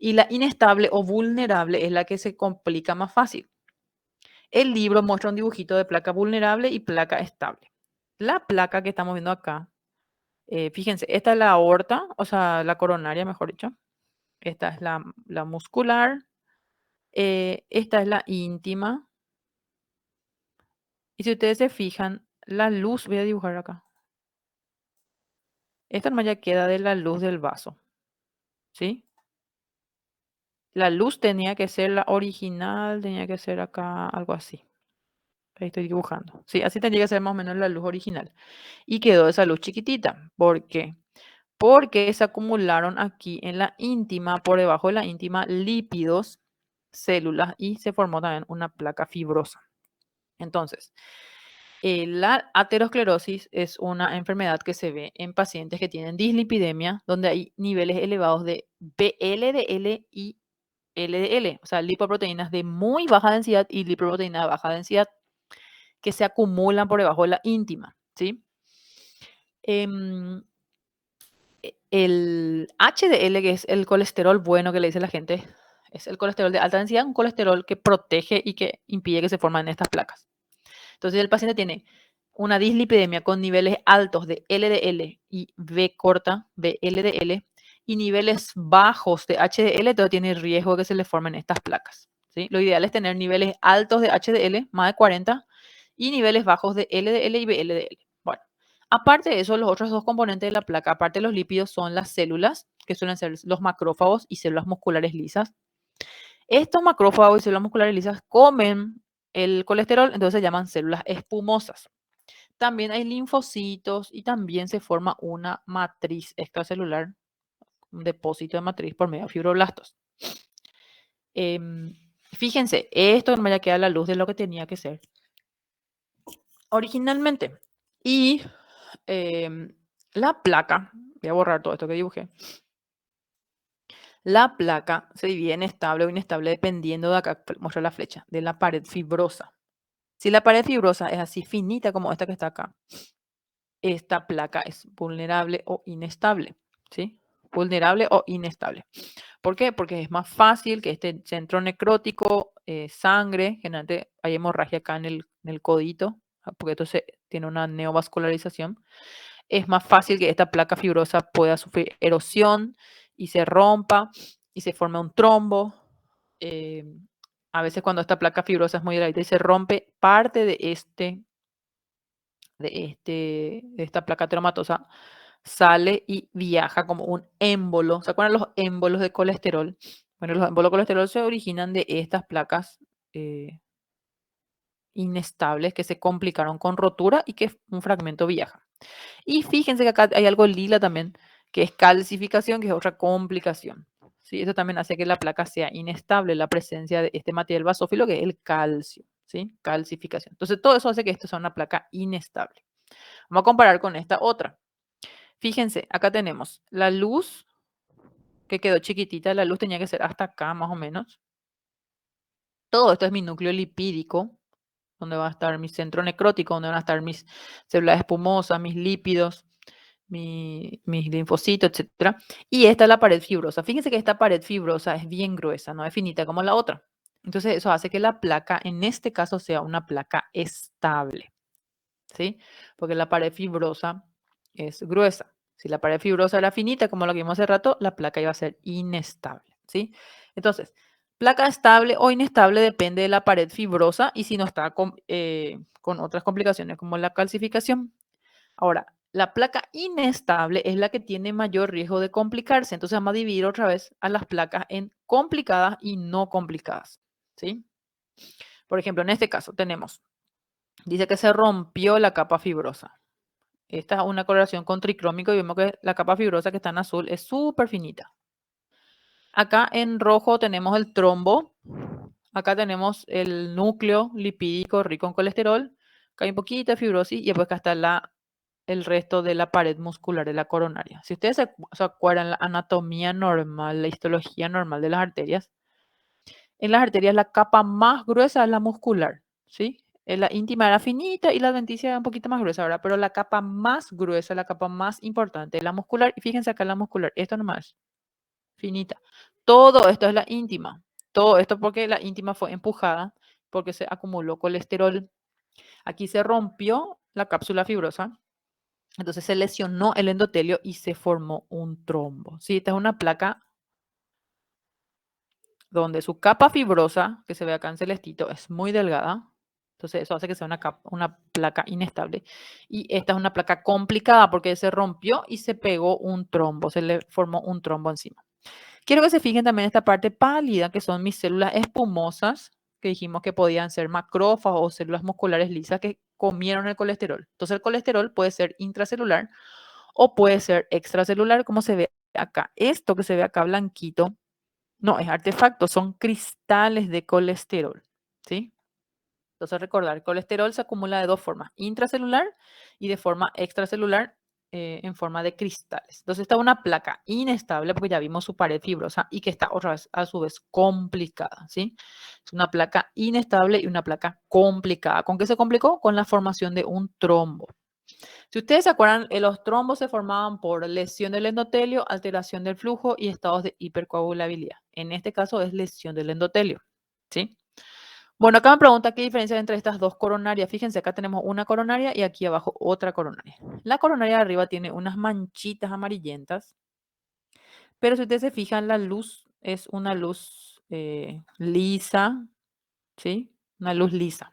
Y la inestable o vulnerable es la que se complica más fácil. El libro muestra un dibujito de placa vulnerable y placa estable. La placa que estamos viendo acá, fíjense, esta es la aorta, o sea, la coronaria, mejor dicho. Esta es la muscular. Esta es la íntima. Y si ustedes se fijan, la luz, voy a dibujar acá. Esta nomás ya queda de la luz del vaso, ¿sí? La luz tenía que ser la original, tenía que ser acá algo así. Ahí estoy dibujando. Sí, así tendría que ser más o menos la luz original. Y quedó esa luz chiquitita. ¿Por qué? Porque se acumularon aquí en la íntima, por debajo de la íntima, lípidos, células, y se formó también una placa fibrosa. Entonces, la aterosclerosis es una enfermedad que se ve en pacientes que tienen dislipidemia, donde hay niveles elevados de VLDL y LDL, o sea, lipoproteínas de muy baja densidad y lipoproteína de baja densidad que se acumulan por debajo de la íntima, ¿sí? El HDL, que es el colesterol bueno que le dice la gente, es el colesterol de alta densidad, un colesterol que protege y que impide que se formen estas placas. Entonces, el paciente tiene una dislipidemia con niveles altos de LDL y V corta, VLDL, y niveles bajos de HDL, entonces tiene riesgo de que se le formen estas placas, ¿sí? Lo ideal es tener niveles altos de HDL, más de 40, y niveles bajos de LDL y VLDL. Bueno, aparte de eso, los otros dos componentes de la placa, aparte de los lípidos, son las células, que suelen ser los macrófagos y células musculares lisas. Estos macrófagos y células musculares lisas comen el colesterol, entonces se llaman células espumosas. También hay linfocitos y también se forma una matriz extracelular, un depósito de matriz por medio de fibroblastos. Fíjense, esto no me ya queda a la luz de lo que tenía que ser originalmente. Y la placa, voy a borrar todo esto que dibujé. La placa se divide en estable o inestable dependiendo de acá, muestra la flecha, de la pared fibrosa. Si la pared fibrosa es así finita como esta que está acá, esta placa es vulnerable o inestable, ¿sí? Vulnerable o inestable. ¿Por qué? Porque es más fácil que este centro necrótico, sangre, generalmente hay hemorragia acá en el codito, porque esto tiene una neovascularización. Es más fácil que esta placa fibrosa pueda sufrir erosión y se rompa y se forme un trombo. A veces cuando esta placa fibrosa es muy delgadita y se rompe, parte de esta placa traumatosa sale y viaja como un émbolo. ¿Se acuerdan los émbolos de colesterol? Bueno, los émbolos de colesterol se originan de estas placas inestables que se complicaron con rotura y que un fragmento viaja. Y fíjense que acá hay algo lila también, que es calcificación, que es otra complicación. ¿Sí? Eso también hace que la placa sea inestable, la presencia de este material basófilo, que es el calcio. ¿Sí? Calcificación. Entonces, todo eso hace que esto sea una placa inestable. Vamos a comparar con esta otra. Fíjense, acá tenemos la luz, que quedó chiquitita, la luz tenía que ser hasta acá más o menos. Todo esto es mi núcleo lipídico, donde va a estar mi centro necrótico, donde van a estar mis células espumosas, mis lípidos, mis linfocitos, etc. Y esta es la pared fibrosa. Fíjense que esta pared fibrosa es bien gruesa, no es finita como la otra. Entonces eso hace que la placa, en este caso, sea una placa estable, ¿sí? Porque la pared fibrosa es gruesa. Si la pared fibrosa era finita, como lo que vimos hace rato, la placa iba a ser inestable, ¿sí? Entonces, placa estable o inestable depende de la pared fibrosa y si no está con otras complicaciones como la calcificación. Ahora, la placa inestable es la que tiene mayor riesgo de complicarse. Entonces vamos a dividir otra vez a las placas en complicadas y no complicadas, ¿sí? Por ejemplo, en este caso tenemos, dice que se rompió la capa fibrosa. Esta es una coloración con tricrómico y vemos que la capa fibrosa que está en azul es súper finita. Acá en rojo tenemos el trombo. Acá tenemos el núcleo lipídico rico en colesterol. Acá hay un poquito de fibrosis y después acá está el resto de la pared muscular de la coronaria. Si ustedes se acuerdan la anatomía normal, la histología normal de las arterias, en las arterias la capa más gruesa es la muscular, ¿sí? La íntima era finita y la adventicia era un poquito más gruesa, ¿verdad? Pero la capa más gruesa, la capa más importante es la muscular. Y fíjense acá la muscular, esto nomás, finita. Todo esto es la íntima. Todo esto porque la íntima fue empujada, porque se acumuló colesterol. Aquí se rompió la cápsula fibrosa. Entonces se lesionó el endotelio y se formó un trombo. ¿Sí? Esta es una placa donde su capa fibrosa, que se ve acá en celestito, es muy delgada. Entonces eso hace que sea una placa inestable. Y esta es una placa complicada porque se rompió y se pegó un trombo, se le formó un trombo encima. Quiero que se fijen también en esta parte pálida, que son mis células espumosas, que dijimos que podían ser macrófagos o células musculares lisas que comieron el colesterol. Entonces el colesterol puede ser intracelular o puede ser extracelular, como se ve acá. Esto que se ve acá blanquito no es artefacto, son cristales de colesterol, ¿sí? Entonces recordar, el colesterol se acumula de dos formas, intracelular y de forma extracelular en forma de cristales. Entonces está una placa inestable porque ya vimos su pared fibrosa y que está otra vez a su vez complicada, ¿sí? Es una placa inestable y una placa complicada. ¿Con qué se complicó? Con la formación de un trombo. Si ustedes se acuerdan, los trombos se formaban por lesión del endotelio, alteración del flujo y estados de hipercoagulabilidad. En este caso es lesión del endotelio, ¿sí? Bueno, acá me pregunta qué diferencia hay entre estas dos coronarias. Fíjense, acá tenemos una coronaria y aquí abajo otra coronaria. La coronaria de arriba tiene unas manchitas amarillentas, Pero si ustedes se fijan, la luz es una luz lisa, ¿sí? Una luz lisa.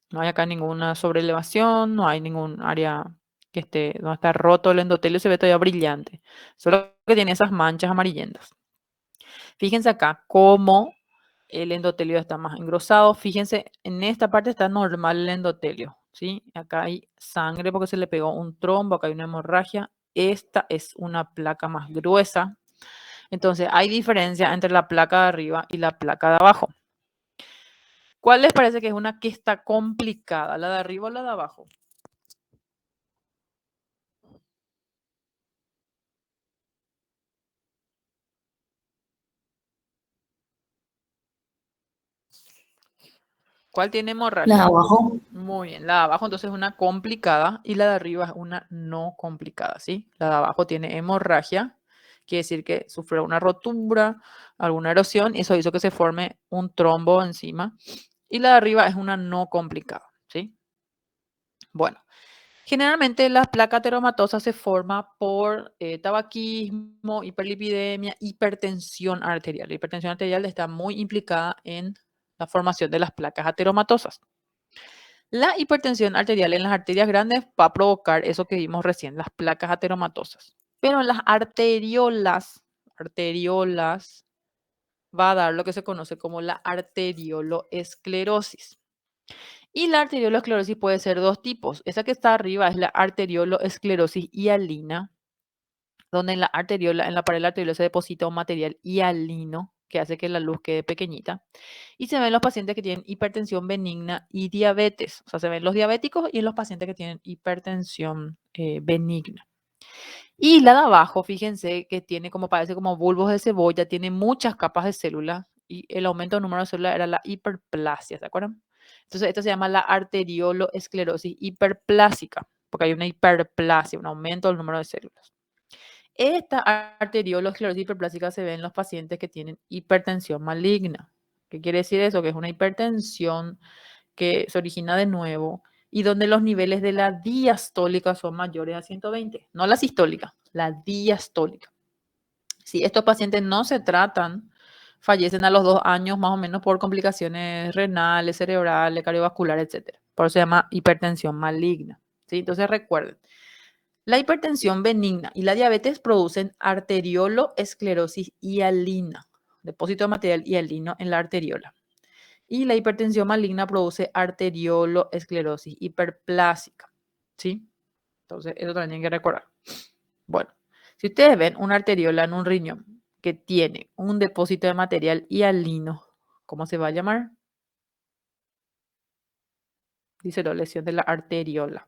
No hay acá ninguna sobrelevación, no hay ningún área que esté, donde está roto el endotelio, se ve todavía brillante. Solo que tiene esas manchas amarillentas. Fíjense acá cómo el endotelio está más engrosado. Fíjense, en esta parte está normal el endotelio, ¿sí? Acá hay sangre porque se le pegó un trombo, acá hay una hemorragia. Esta es una placa más gruesa. Entonces, hay diferencia entre la placa de arriba y la placa de abajo. ¿Cuál les parece que es una que está complicada? ¿La de arriba o la de abajo? ¿Cuál tiene La de hemorragia? abajo. Muy bien, la de abajo entonces es una complicada y la de arriba es una no complicada, ¿sí? La de abajo tiene hemorragia, quiere decir que sufrió una rotura, alguna erosión, y eso hizo que se forme un trombo encima. Y la de arriba es una no complicada, ¿sí? Bueno, generalmente la placa ateromatosa se forma por tabaquismo, hiperlipidemia, hipertensión arterial. La hipertensión arterial está muy implicada en la formación de las placas ateromatosas. La hipertensión arterial en las arterias grandes va a provocar eso que vimos recién, las placas ateromatosas. Pero en las arteriolas va a dar lo que se conoce como la arterioloesclerosis. Y la arterioloesclerosis puede ser dos tipos. Esa que está arriba es la arterioloesclerosis hialina, donde en la arteriola, en la pared de la arteriola se deposita un material hialino que hace que la luz quede pequeñita. Y se ven los pacientes que tienen hipertensión benigna y diabetes. O sea, se ven los diabéticos y en los pacientes que tienen hipertensión benigna. Y la de abajo, fíjense que tiene como parece como bulbos de cebolla, tiene muchas capas de células y el aumento del número de células era la hiperplasia, ¿se acuerdan? Entonces, esto se llama la arterioloesclerosis hiperplásica, porque hay una hiperplasia, un aumento del número de células. Esta arterioloesclerosis hiperplásica se ve en los pacientes que tienen hipertensión maligna. ¿Qué quiere decir eso? Que es una hipertensión que se origina de nuevo y donde los niveles de la diastólica son mayores a 120. No la sistólica, la diastólica. Si estos pacientes no se tratan, fallecen a los 2 años más o menos por complicaciones renales, cerebrales, cardiovasculares, etc. Por eso se llama hipertensión maligna. ¿Sí? Entonces recuerden, la hipertensión benigna y la diabetes producen arterioloesclerosis hialina, depósito de material hialino en la arteriola. Y la hipertensión maligna produce arterioloesclerosis hiperplásica, ¿sí? Entonces, eso también tienen que recordar. Bueno, si ustedes ven una arteriola en un riñón que tiene un depósito de material hialino, ¿cómo se va a llamar? Dice la lesión de la arteriola.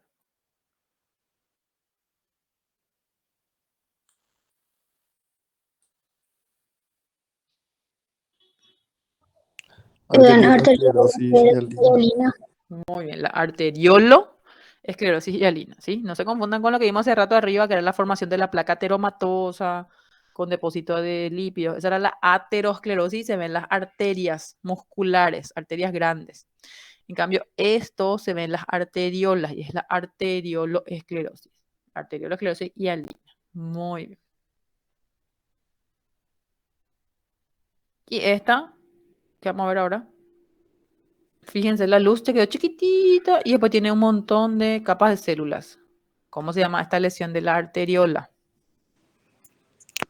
Arteriolosclerosis hialina. Hialina. Muy bien, la arterioloesclerosis hialina, ¿sí? No se confundan con lo que vimos hace rato arriba, que era la formación de la placa ateromatosa con depósito de lípidos. Esa era la aterosclerosis, se ven las arterias musculares, arterias grandes. En cambio, esto se ve en las arteriolas y es la arterioloesclerosis. Arterioloesclerosis hialina. Muy bien. Y esta, que vamos a ver ahora. Fíjense, la luz te quedó chiquitita y después tiene un montón de capas de células. ¿Cómo se llama esta lesión de la arteriola?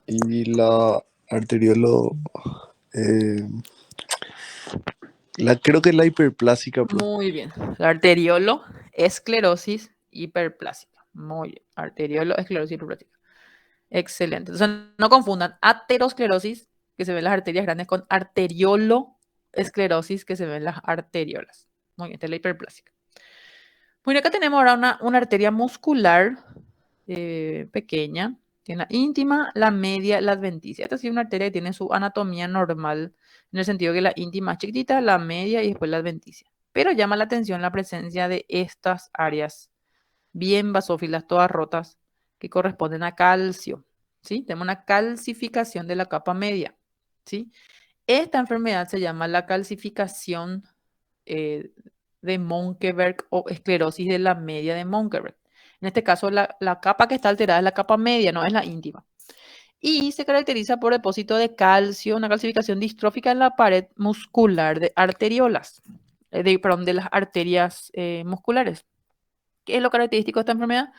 Y la arteriolo, eh, creo que es la hiperplásica, pero Muy bien. La arterioloesclerosis hiperplásica. Muy bien. Arterioloesclerosis hiperplásica. Excelente. Entonces, no confundan aterosclerosis, que se ven las arterias grandes, con arterioloesclerosis, que se ven las arteriolas. Muy bien, esta es la hiperplásica. Bueno, acá tenemos ahora una arteria muscular pequeña. Tiene la íntima, la media, la adventicia. Esta sí es una arteria que tiene su anatomía normal, en el sentido que la íntima es chiquitita, la media y después la adventicia. Pero llama la atención la presencia de estas áreas bien basófilas, todas rotas, que corresponden a calcio. ¿Sí? Tenemos una calcificación de la capa media. ¿Sí? Esta enfermedad se llama la calcificación de Monckeberg o esclerosis de la media de Monckeberg. En este caso, la capa que está alterada es la capa media, no es la íntima. y se caracteriza por depósito de calcio, una calcificación distrófica en la pared muscular de arteriolas, perdón, de las arterias musculares. ¿Qué es lo característico de esta enfermedad?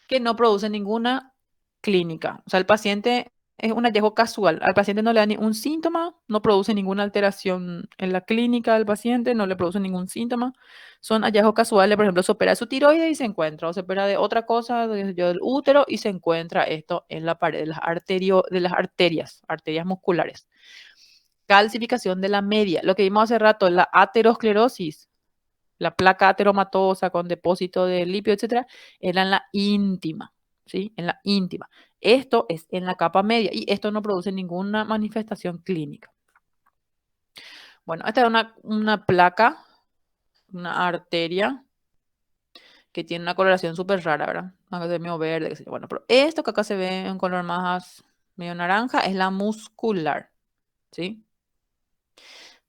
Que no produce ninguna clínica. O sea, el paciente es un hallazgo casual. Al paciente no le da ningún síntoma, no produce ninguna alteración en la clínica del paciente, no le produce ningún síntoma. Son hallazgos casuales, por ejemplo, se opera de su tiroides y se encuentra, o se opera de otra cosa, del útero y se encuentra esto en la pared de las arterias, arterias musculares. Calcificación de la media, lo que vimos hace rato, la aterosclerosis, la placa ateromatosa con depósito de lípido, etcétera, era en la íntima, ¿sí? En la íntima. Esto es en la capa media y esto no produce ninguna manifestación clínica. Bueno, esta es una placa, una arteria que tiene una coloración súper rara, ¿verdad? Acá se ve medio verde, qué sé yo. Bueno, pero esto que acá se ve en color más medio naranja es la muscular, ¿sí?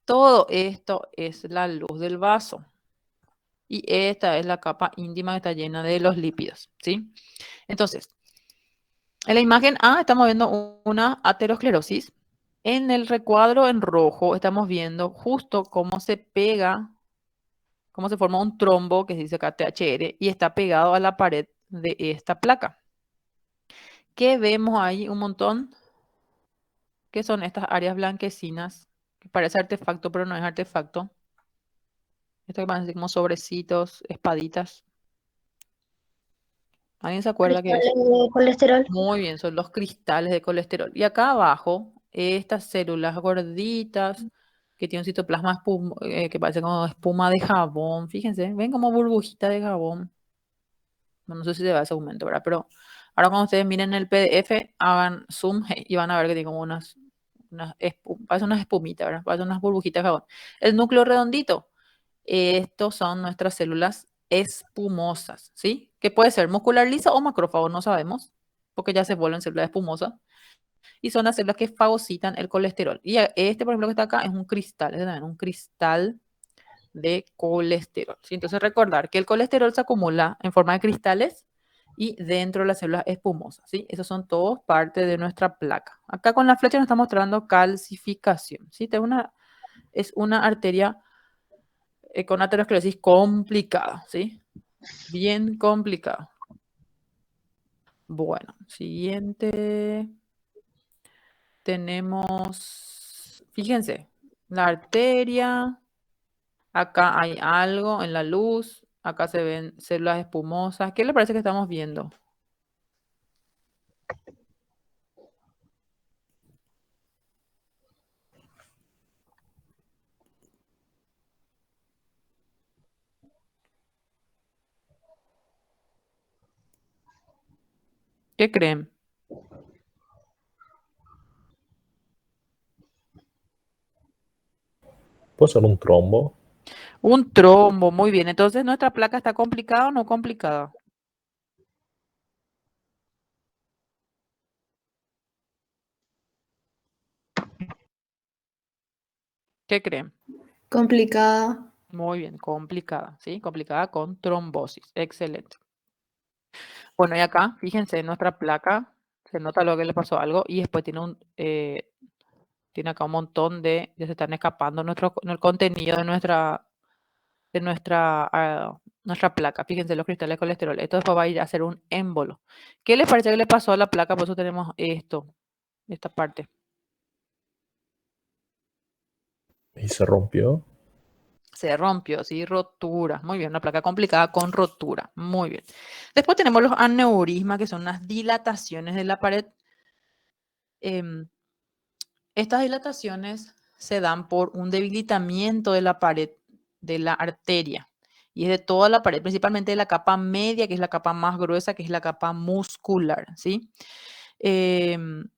Todo esto es la luz del vaso. Y esta es la capa íntima que está llena de los lípidos, ¿sí? Entonces, en la imagen A estamos viendo una aterosclerosis. En el recuadro en rojo estamos viendo justo cómo se pega, cómo se forma un trombo, que se dice acá THR, y está pegado a la pared de esta placa. ¿Qué vemos ahí? Un montón, que son estas áreas blanquecinas, que parece artefacto, pero no es artefacto. Esto que parece como sobrecitos, espaditas. ¿Alguien se acuerda qué es? Cristales de colesterol. Muy bien, son los cristales de colesterol. Y acá abajo, estas células gorditas que tienen un citoplasma que parece como espuma de jabón. Fíjense, ven como burbujita de jabón. No sé si se va a ese aumento, ¿verdad? Pero ahora cuando ustedes miren el PDF, hagan zoom y van a ver que tiene como parece unas espumitas, ¿verdad? Parece unas burbujitas de jabón. El núcleo redondito, estos son nuestras células espumosas, ¿sí? Que puede ser muscular lisa o macrófago, no sabemos, porque ya se vuelven células espumosas. Y son las células que fagocitan el colesterol. Y este, por ejemplo, que está acá, es un cristal, es también un cristal de colesterol, ¿sí? Entonces recordar que el colesterol se acumula en forma de cristales y dentro de las células espumosas, ¿sí? Esos son todos parte de nuestra placa. Acá con la flecha nos está mostrando calcificación, ¿sí? Es una arteria con aterosclerosis complicada, ¿sí? Bien complicada. Bueno, siguiente. Tenemos, fíjense, la arteria. Acá hay algo en la luz. Acá se ven células espumosas. ¿Qué le parece que estamos viendo? ¿Qué creen? Puede ser un trombo. Un trombo, muy bien. Entonces, ¿nuestra placa está complicada o no complicada? ¿Qué creen? Complicada. Muy bien, complicada, ¿sí? Complicada con trombosis. Excelente. Bueno, y acá, fíjense, nuestra placa, se nota lo que le pasó algo y después tiene acá un montón ya se están escapando el contenido de nuestra placa. Fíjense los cristales de colesterol. Esto después va a ir a ser un émbolo. ¿Qué les parece que le pasó a la placa? Por eso tenemos esta parte. Y se rompió. Se rompió, ¿sí? Rotura. Muy bien, una placa complicada con rotura. Muy bien. Después tenemos los aneurismas, que son unas dilataciones de la pared. Em, Estas dilataciones se dan por un debilitamiento de la pared de la arteria. Y es de toda la pared, principalmente de la capa media, que es la capa más gruesa, que es la capa muscular, ¿sí? Em,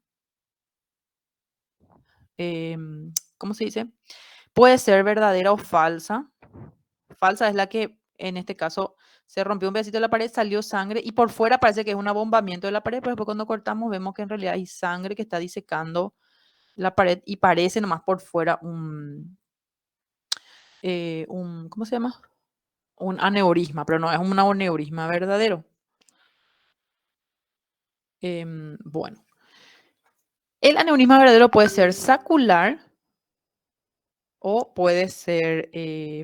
¿Cómo se dice? Puede ser verdadera o falsa. Falsa es la que, en este caso, se rompió un pedacito de la pared, salió sangre y por fuera parece que es un abombamiento de la pared, pero después cuando cortamos vemos que en realidad hay sangre que está disecando la pared y parece nomás por fuera ¿cómo se llama? Un aneurisma, pero no es un aneurisma verdadero. Bueno, El aneurisma verdadero puede ser sacular o puede ser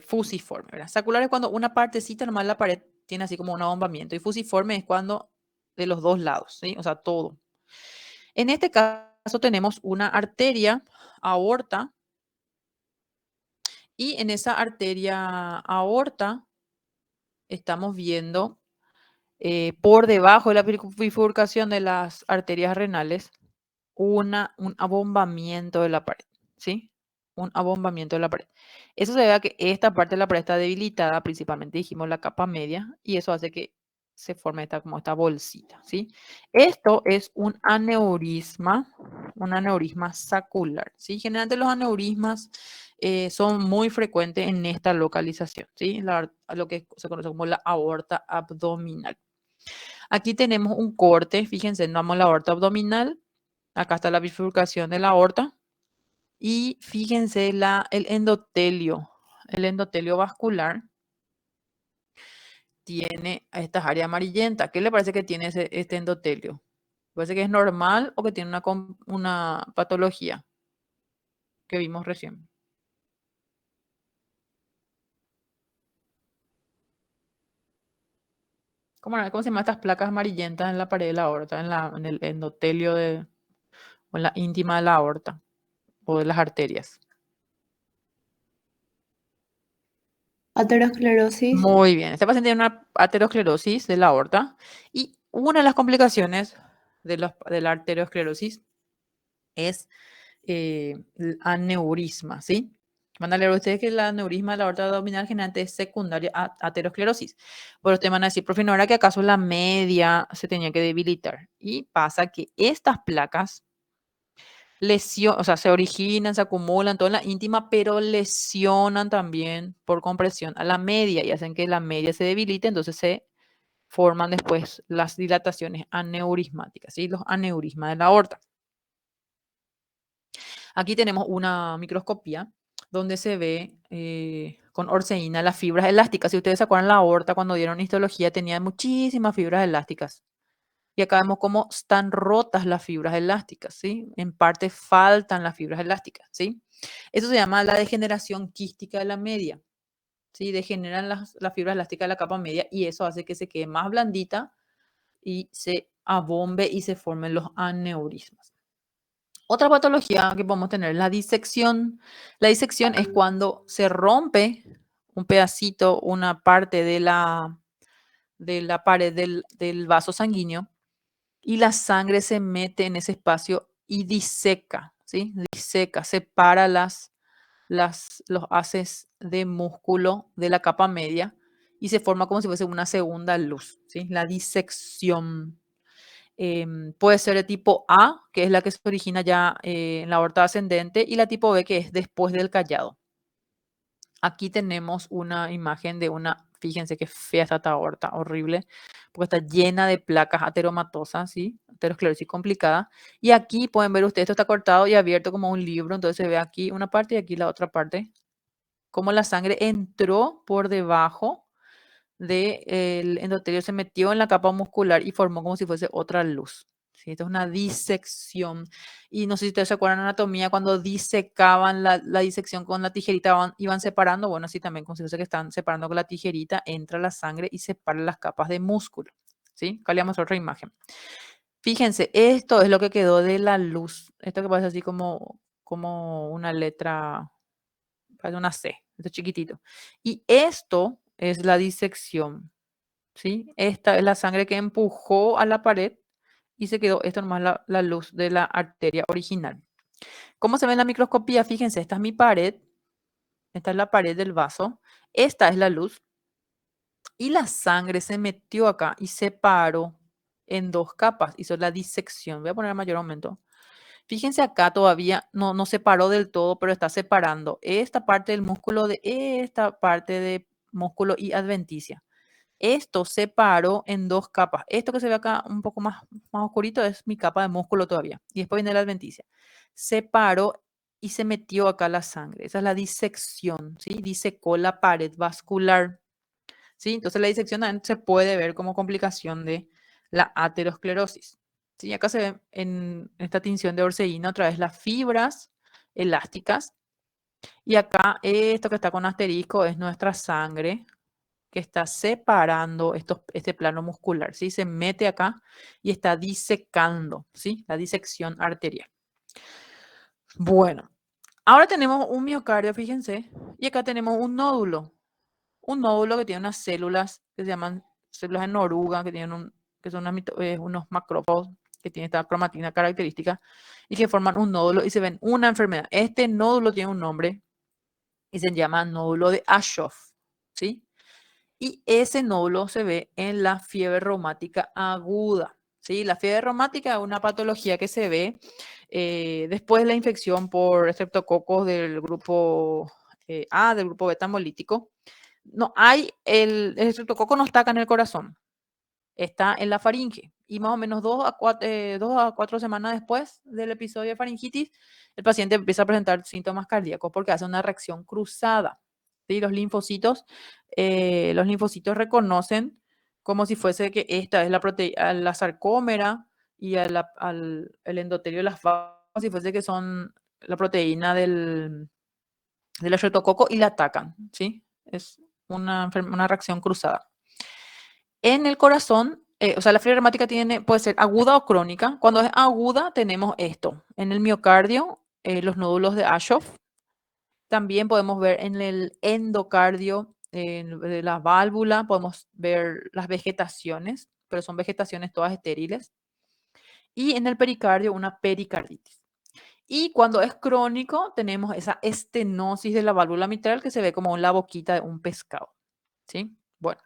fusiforme, ¿verdad? Sacular es cuando una partecita nomás de la pared tiene así como un abombamiento y fusiforme es cuando de los dos lados, ¿sí? O sea, todo. En este caso tenemos una arteria aorta y en esa arteria aorta estamos viendo por debajo de la bifurcación de las arterias renales un abombamiento de la pared, ¿sí? Un abombamiento de la pared. Eso se debe a que esta parte de la pared está debilitada, principalmente dijimos la capa media, y eso hace que se forme esta, como esta bolsita, ¿sí? Esto es un aneurisma sacular, ¿sí? Generalmente los aneurismas son muy frecuentes en esta localización, ¿sí? Lo que se conoce como la aorta abdominal. Aquí tenemos un corte, fíjense, vamos a la aorta abdominal. Acá está la bifurcación de la aorta. Y fíjense el endotelio vascular tiene estas áreas amarillentas. ¿Qué le parece que tiene este endotelio? ¿Parece que es normal o que tiene una patología que vimos recién? ¿Cómo se llaman estas placas amarillentas en la pared de la aorta, en el endotelio o en la íntima de la aorta o de las arterias? Aterosclerosis. Muy bien. Este paciente tiene una aterosclerosis de la aorta y una de las complicaciones de la arteriosclerosis es el aneurisma, ¿sí? Van a leer ustedes que el aneurisma de la aorta abdominal generalmente es secundaria a aterosclerosis. Pero ustedes van a decir, profe, ¿no era que acaso la media se tenía que debilitar? Y pasa que estas placas o sea, se originan, se acumulan toda la íntima, pero lesionan también por compresión a la media y hacen que la media se debilite, entonces se forman después las dilataciones aneurismáticas, ¿sí? Los aneurismas de la aorta. Aquí tenemos una microscopía donde se ve con orceína las fibras elásticas. Si ustedes se acuerdan, la aorta cuando dieron histología tenía muchísimas fibras elásticas. Y acá vemos cómo están rotas las fibras elásticas, ¿sí? En parte faltan las fibras elásticas, ¿sí? Eso se llama la degeneración quística de la media, ¿sí? Degeneran las fibras elásticas de la capa media y eso hace que se quede más blandita y se abombe y se formen los aneurismas. Otra patología que podemos tener es la disección. La disección es cuando se rompe un pedacito, una parte de la pared del vaso sanguíneo y la sangre se mete en ese espacio y diseca, ¿sí? Diseca, separa los haces de músculo de la capa media y se forma como si fuese una segunda luz, ¿sí? La disección. Puede ser de tipo A, que es la que se origina ya en la aorta ascendente, y la tipo B, que es después del callado. Aquí tenemos una imagen de fíjense qué fea está esta aorta, horrible, porque está llena de placas ateromatosas, ¿sí? Aterosclerosis complicada. Y aquí pueden ver ustedes, esto está cortado y abierto como un libro, entonces se ve aquí una parte y aquí la otra parte, cómo la sangre entró por debajo del endotelio, se metió en la capa muscular y formó como si fuese otra luz. ¿Sí? Esto es una disección. Y no sé si ustedes se acuerdan de anatomía, cuando disecaban la disección con la tijerita, iban separando. Bueno, así también con que están separando con la tijerita, entra la sangre y separa las capas de músculo. ¿Sí? Acá le vamos a otra imagen. Fíjense, esto es lo que quedó de la luz. Esto que parece así como una letra, parece una C, esto chiquitito. Y esto es la disección, ¿sí? Esta es la sangre que empujó a la pared y se quedó, esto nomás la luz de la arteria original. ¿Cómo se ve en la microscopía? Fíjense, esta es mi pared, esta es la pared del vaso, esta es la luz y la sangre se metió acá y separó en dos capas, hizo la disección. Voy a poner a mayor aumento. Fíjense acá todavía no separó del todo, pero está separando esta parte del músculo de esta parte de músculo y adventicia. Esto separó en dos capas. Esto que se ve acá un poco más oscurito es mi capa de músculo todavía. Y después viene la adventicia. Separó y se metió acá la sangre. Esa es la disección, ¿sí? Disecó la pared vascular, ¿sí? Entonces la disección también se puede ver como complicación de la aterosclerosis. ¿sí? Acá se ve en esta tinción de Orseína otra vez las fibras elásticas. Y acá esto que está con asterisco es nuestra sangre que está separando este plano muscular, ¿sí? Se mete acá y está disecando, ¿sí? La disección arterial. Bueno, ahora tenemos un miocardio, fíjense, y acá tenemos un nódulo. Un nódulo que tiene unas células que se llaman células en oruga, que tienen que son unos macrófagos que tienen esta cromatina característica y que forman un nódulo y se ven una enfermedad. Este nódulo tiene un nombre y se llama nódulo de Aschoff, ¿sí? Y ese nódulo se ve en la fiebre reumática aguda, ¿sí? La fiebre reumática es una patología que se ve después de la infección por estreptococos del grupo A, del grupo beta hemolítico. No hay, el estreptococo no está acá en el corazón, está en la faringe. Y más o menos 2 a 4 semanas después del episodio de faringitis, el paciente empieza a presentar síntomas cardíacos porque hace una reacción cruzada. ¿Sí? Los linfocitos reconocen como si fuese que esta es la sarcómera y el endotelio de las vacunas, como si fuese que son la proteína del estreptococo y la atacan. ¿Sí? Es una reacción cruzada. En el corazón, o sea, la fiebre reumática puede ser aguda o crónica. Cuando es aguda, tenemos esto. En el miocardio, los nódulos de Aschoff. También podemos ver en el endocardio, de la válvula, podemos ver las vegetaciones, pero son vegetaciones todas estériles. Y en el pericardio, una pericarditis. Y cuando es crónico, tenemos esa estenosis de la válvula mitral que se ve como la boquita de un pescado. ¿Sí? Bueno.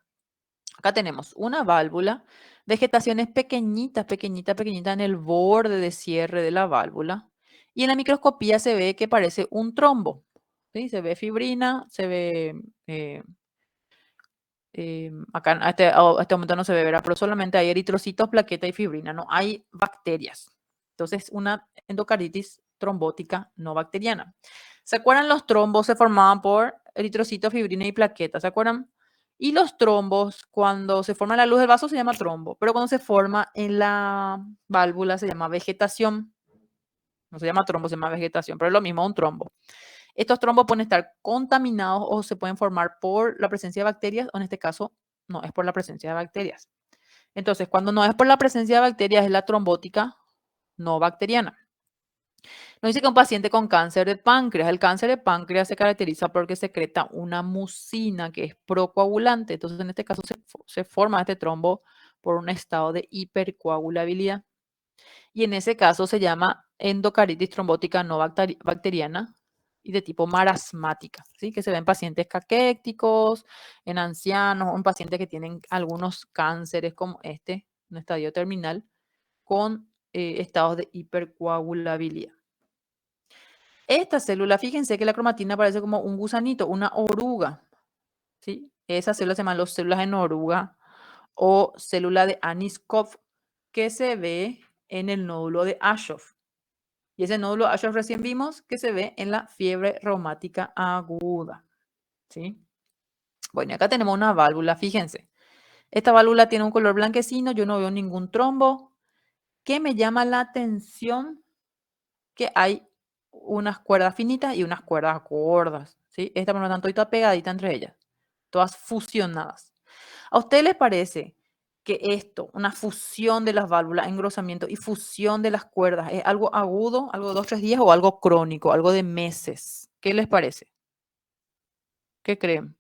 Acá tenemos una válvula, vegetaciones pequeñitas, pequeñitas, pequeñitas en el borde de cierre de la válvula. Y en la microscopía se ve que parece un trombo. ¿Sí? Se ve fibrina, se ve... acá a este momento no se ve, ¿verdad? Pero solamente hay eritrocitos, plaqueta y fibrina. No hay bacterias. Entonces, una endocarditis trombótica no bacteriana. ¿Se acuerdan? Los trombos se formaban por eritrocitos, fibrina y plaqueta. ¿Se acuerdan? Y los trombos, cuando se forma en la luz del vaso, se llama trombo. Pero cuando se forma en la válvula, se llama vegetación. No se llama trombo, se llama vegetación. Pero es lo mismo, un trombo. Estos trombos pueden estar contaminados o se pueden formar por la presencia de bacterias, o en este caso, no es por la presencia de bacterias. Entonces, cuando no es por la presencia de bacterias, es la trombótica no bacteriana. Nos dice que un paciente con cáncer de páncreas, el cáncer de páncreas se caracteriza porque secreta una mucina que es procoagulante. Entonces, en este caso, se forma este trombo por un estado de hipercoagulabilidad. Y en ese caso se llama endocarditis trombótica no bacteriana y de tipo marasmática, ¿sí? Que se ve en pacientes caquéticos, en ancianos, en pacientes que tienen algunos cánceres como este, un estadio terminal, con estados de hipercoagulabilidad. Esta célula, fíjense que la cromatina parece como un gusanito, una oruga, ¿sí? Esas células se llaman las células en oruga o célula de Aniscoff, que se ve en el nódulo de Aschoff. Y ese nódulo Aschoff recién vimos que se ve en la fiebre reumática aguda, ¿sí? Bueno, y acá tenemos una válvula, fíjense. Esta válvula tiene un color blanquecino, yo no veo ningún trombo. ¿Qué me llama la atención? Que hay unas cuerdas finitas y unas cuerdas gordas, ¿sí? Esta, por lo tanto, está pegadita entre ellas, todas fusionadas. ¿A usted les parece que esto, una fusión de las válvulas, engrosamiento y fusión de las cuerdas, es algo agudo, algo de 2 o 3 días o algo crónico, algo de meses? ¿Qué les parece? ¿Qué creen?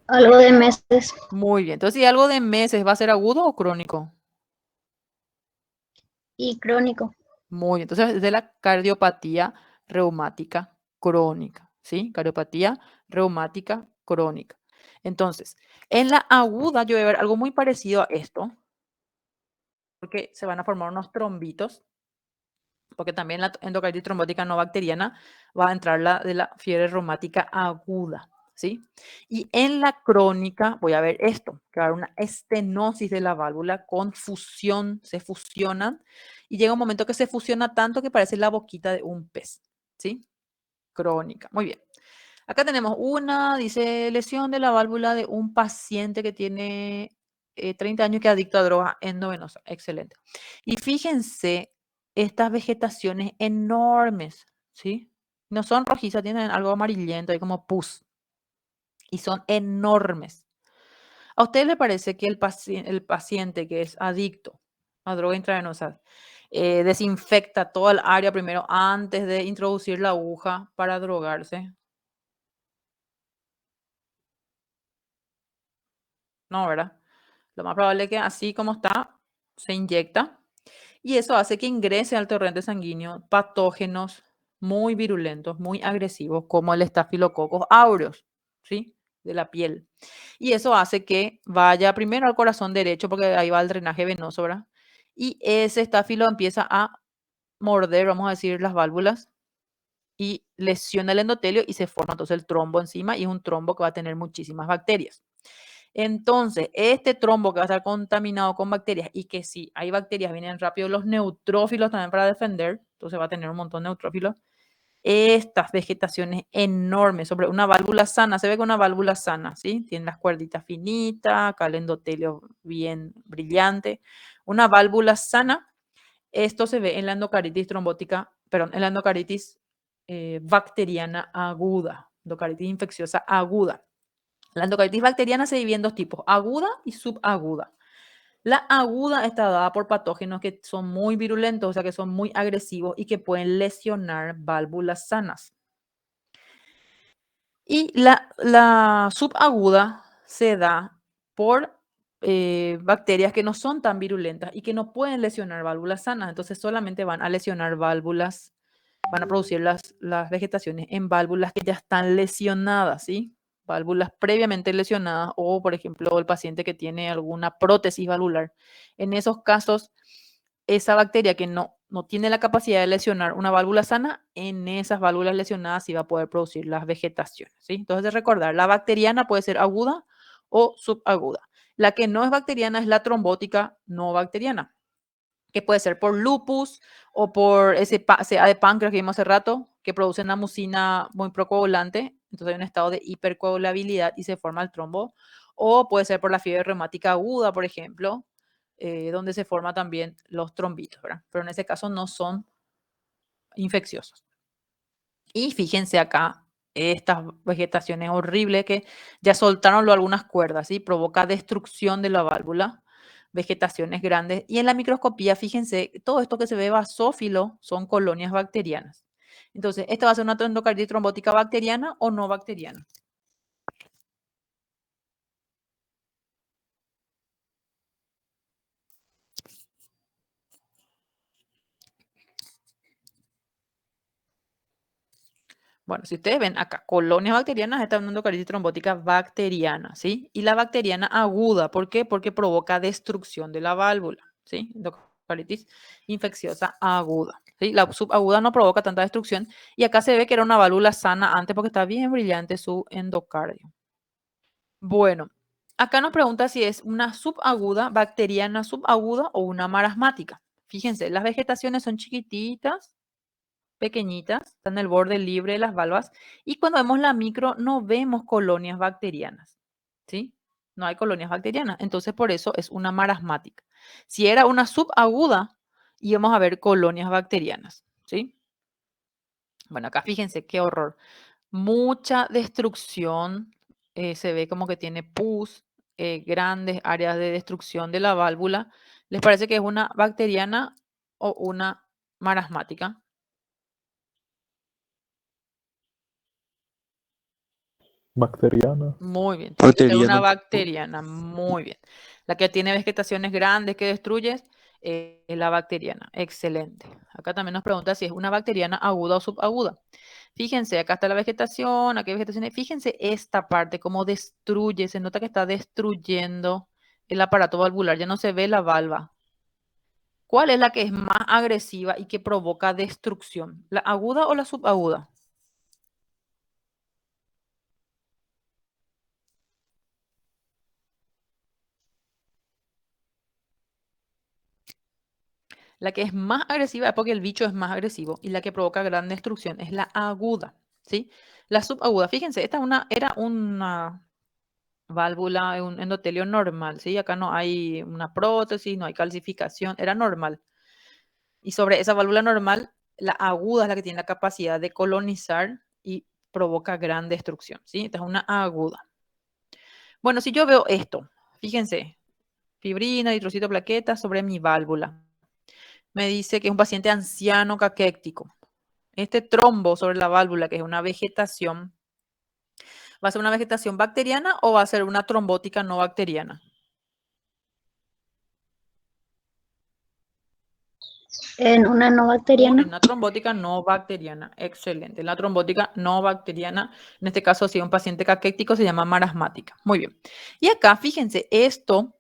Algo de meses Muy bien. Entonces, si algo de meses, ¿va a ser agudo o crónico? y crónico. Muy bien. Entonces, es de la cardiopatía reumática crónica, ¿sí? Cardiopatía reumática crónica. Entonces, en la aguda yo voy a ver algo muy parecido a esto, porque se van a formar unos trombitos, porque también la endocarditis trombótica no bacteriana va a entrar la de la fiebre reumática aguda, ¿sí? Y en la crónica voy a ver esto, que va a haber una estenosis de la válvula con fusión, se fusionan y llega un momento que se fusiona tanto que parece la boquita de un pez, ¿sí? Crónica, muy bien. Acá tenemos dice, lesión de la válvula de un paciente que tiene 30 años que es adicto a droga endovenosa. Excelente. Y fíjense estas vegetaciones enormes, ¿sí? No son rojizas, tienen algo amarillento, hay como pus. Y son enormes. ¿A usted le parece que el paciente que es adicto a droga intravenosa desinfecta toda el área primero antes de introducir la aguja para drogarse? No, ¿verdad? Lo más probable es que así como está, se inyecta y eso hace que ingrese al torrente sanguíneo patógenos muy virulentos, muy agresivos, como el Staphylococcus aureus, ¿sí? De la piel. Y eso hace que vaya primero al corazón derecho, porque ahí va el drenaje venoso, ¿verdad? Y ese estafilo empieza a morder, vamos a decir, las válvulas y lesiona el endotelio y se forma entonces el trombo encima y es un trombo que va a tener muchísimas bacterias. Entonces, este trombo que va a estar contaminado con bacterias y que si hay bacterias vienen rápido los neutrófilos también para defender, entonces va a tener un montón de neutrófilos. Estas vegetaciones enormes sobre una válvula sana, se ve que una válvula sana, ¿sí? Tiene las cuerditas finitas, acá el endotelio bien brillante. Una válvula sana, esto se ve en la endocaritis trombótica, perdón, en la endocaritis bacteriana aguda, endocaritis infecciosa aguda. La endocaritis bacteriana se divide en dos tipos, aguda y subaguda. La aguda está dada por patógenos que son muy virulentos, o sea, que son muy agresivos y que pueden lesionar válvulas sanas. Y la subaguda se da por bacterias que no son tan virulentas y que no pueden lesionar válvulas sanas. Entonces solamente van a lesionar válvulas, van a producir las vegetaciones en válvulas que ya están lesionadas, ¿sí? Válvulas previamente lesionadas o, por ejemplo, el paciente que tiene alguna prótesis valvular. En esos casos, esa bacteria que no tiene la capacidad de lesionar una válvula sana, en esas válvulas lesionadas sí va a poder producir las vegetaciones, ¿sí? Entonces, de recordar, la bacteriana puede ser aguda o subaguda. La que no es bacteriana es la trombótica no bacteriana, que puede ser por lupus o por ese CA de páncreas que vimos hace rato, que produce una mucina muy procoagulante, entonces hay un estado de hipercoagulabilidad y se forma el trombo, o puede ser por la fiebre reumática aguda, por ejemplo, donde se forman también los trombitos, ¿verdad? Pero en ese caso no son infecciosos. Y fíjense acá, estas vegetaciones horribles que ya soltaron algunas cuerdas, ¿sí? Provoca destrucción de la válvula, vegetaciones grandes. Y en la microscopía, fíjense, todo esto que se ve basófilo son colonias bacterianas. Entonces, ¿esta va a ser una endocarditis trombótica bacteriana o no bacteriana? Bueno, si ustedes ven acá, colonias bacterianas, esta es una endocarditis trombótica bacteriana, ¿sí? Y la bacteriana aguda, ¿por qué? Porque provoca destrucción de la válvula, ¿sí? Endocarditis infecciosa aguda, ¿sí? La subaguda no provoca tanta destrucción y acá se ve que era una válvula sana antes porque está bien brillante su endocardio. Bueno, acá nos pregunta si es una subaguda, bacteriana subaguda o una marasmática. Fíjense, las vegetaciones son chiquititas, pequeñitas, están en el borde libre de las valvas y cuando vemos la micro no vemos colonias bacterianas, ¿sí? No hay colonias bacterianas, entonces por eso es una marasmática. Si era una subaguda, íbamos a ver colonias bacterianas, ¿sí? Bueno, acá fíjense qué horror. Mucha destrucción, se ve como que tiene pus, grandes áreas de destrucción de la válvula. ¿Les parece que es una bacteriana o una marasmática? Bacteriana. Muy bien, tiene que ser una Bacteriana. bacteriana, muy bien. La que tiene vegetaciones grandes que destruyes es la bacteriana, excelente. Acá también nos pregunta si es una bacteriana aguda o subaguda. Fíjense, acá está la vegetación, aquí hay vegetaciones. Fíjense esta parte, cómo destruye, se nota que está destruyendo el aparato valvular, ya no se ve la valva. ¿Cuál es la que es más agresiva y que provoca destrucción? ¿La aguda o la subaguda? La que es más agresiva es porque el bicho es más agresivo y la que provoca gran destrucción es la aguda, ¿sí? La subaguda, fíjense, esta era una válvula, un endotelio normal, ¿sí? Acá no hay una prótesis, no hay calcificación, era normal. Y sobre esa válvula normal, la aguda es la que tiene la capacidad de colonizar y provoca gran destrucción, ¿sí? Esta es una aguda. Bueno, si yo veo esto, fíjense, fibrina, eritrocito, plaquetas sobre mi válvula. Me dice que es un paciente anciano caquéctico. Este trombo sobre la válvula, que es una vegetación, ¿va a ser una vegetación bacteriana o va a ser una trombótica no bacteriana? En una no bacteriana. Una trombótica no bacteriana. Excelente. La trombótica no bacteriana, en este caso, si es un paciente caquéctico, se llama marasmática. Muy bien. Y acá, fíjense, esto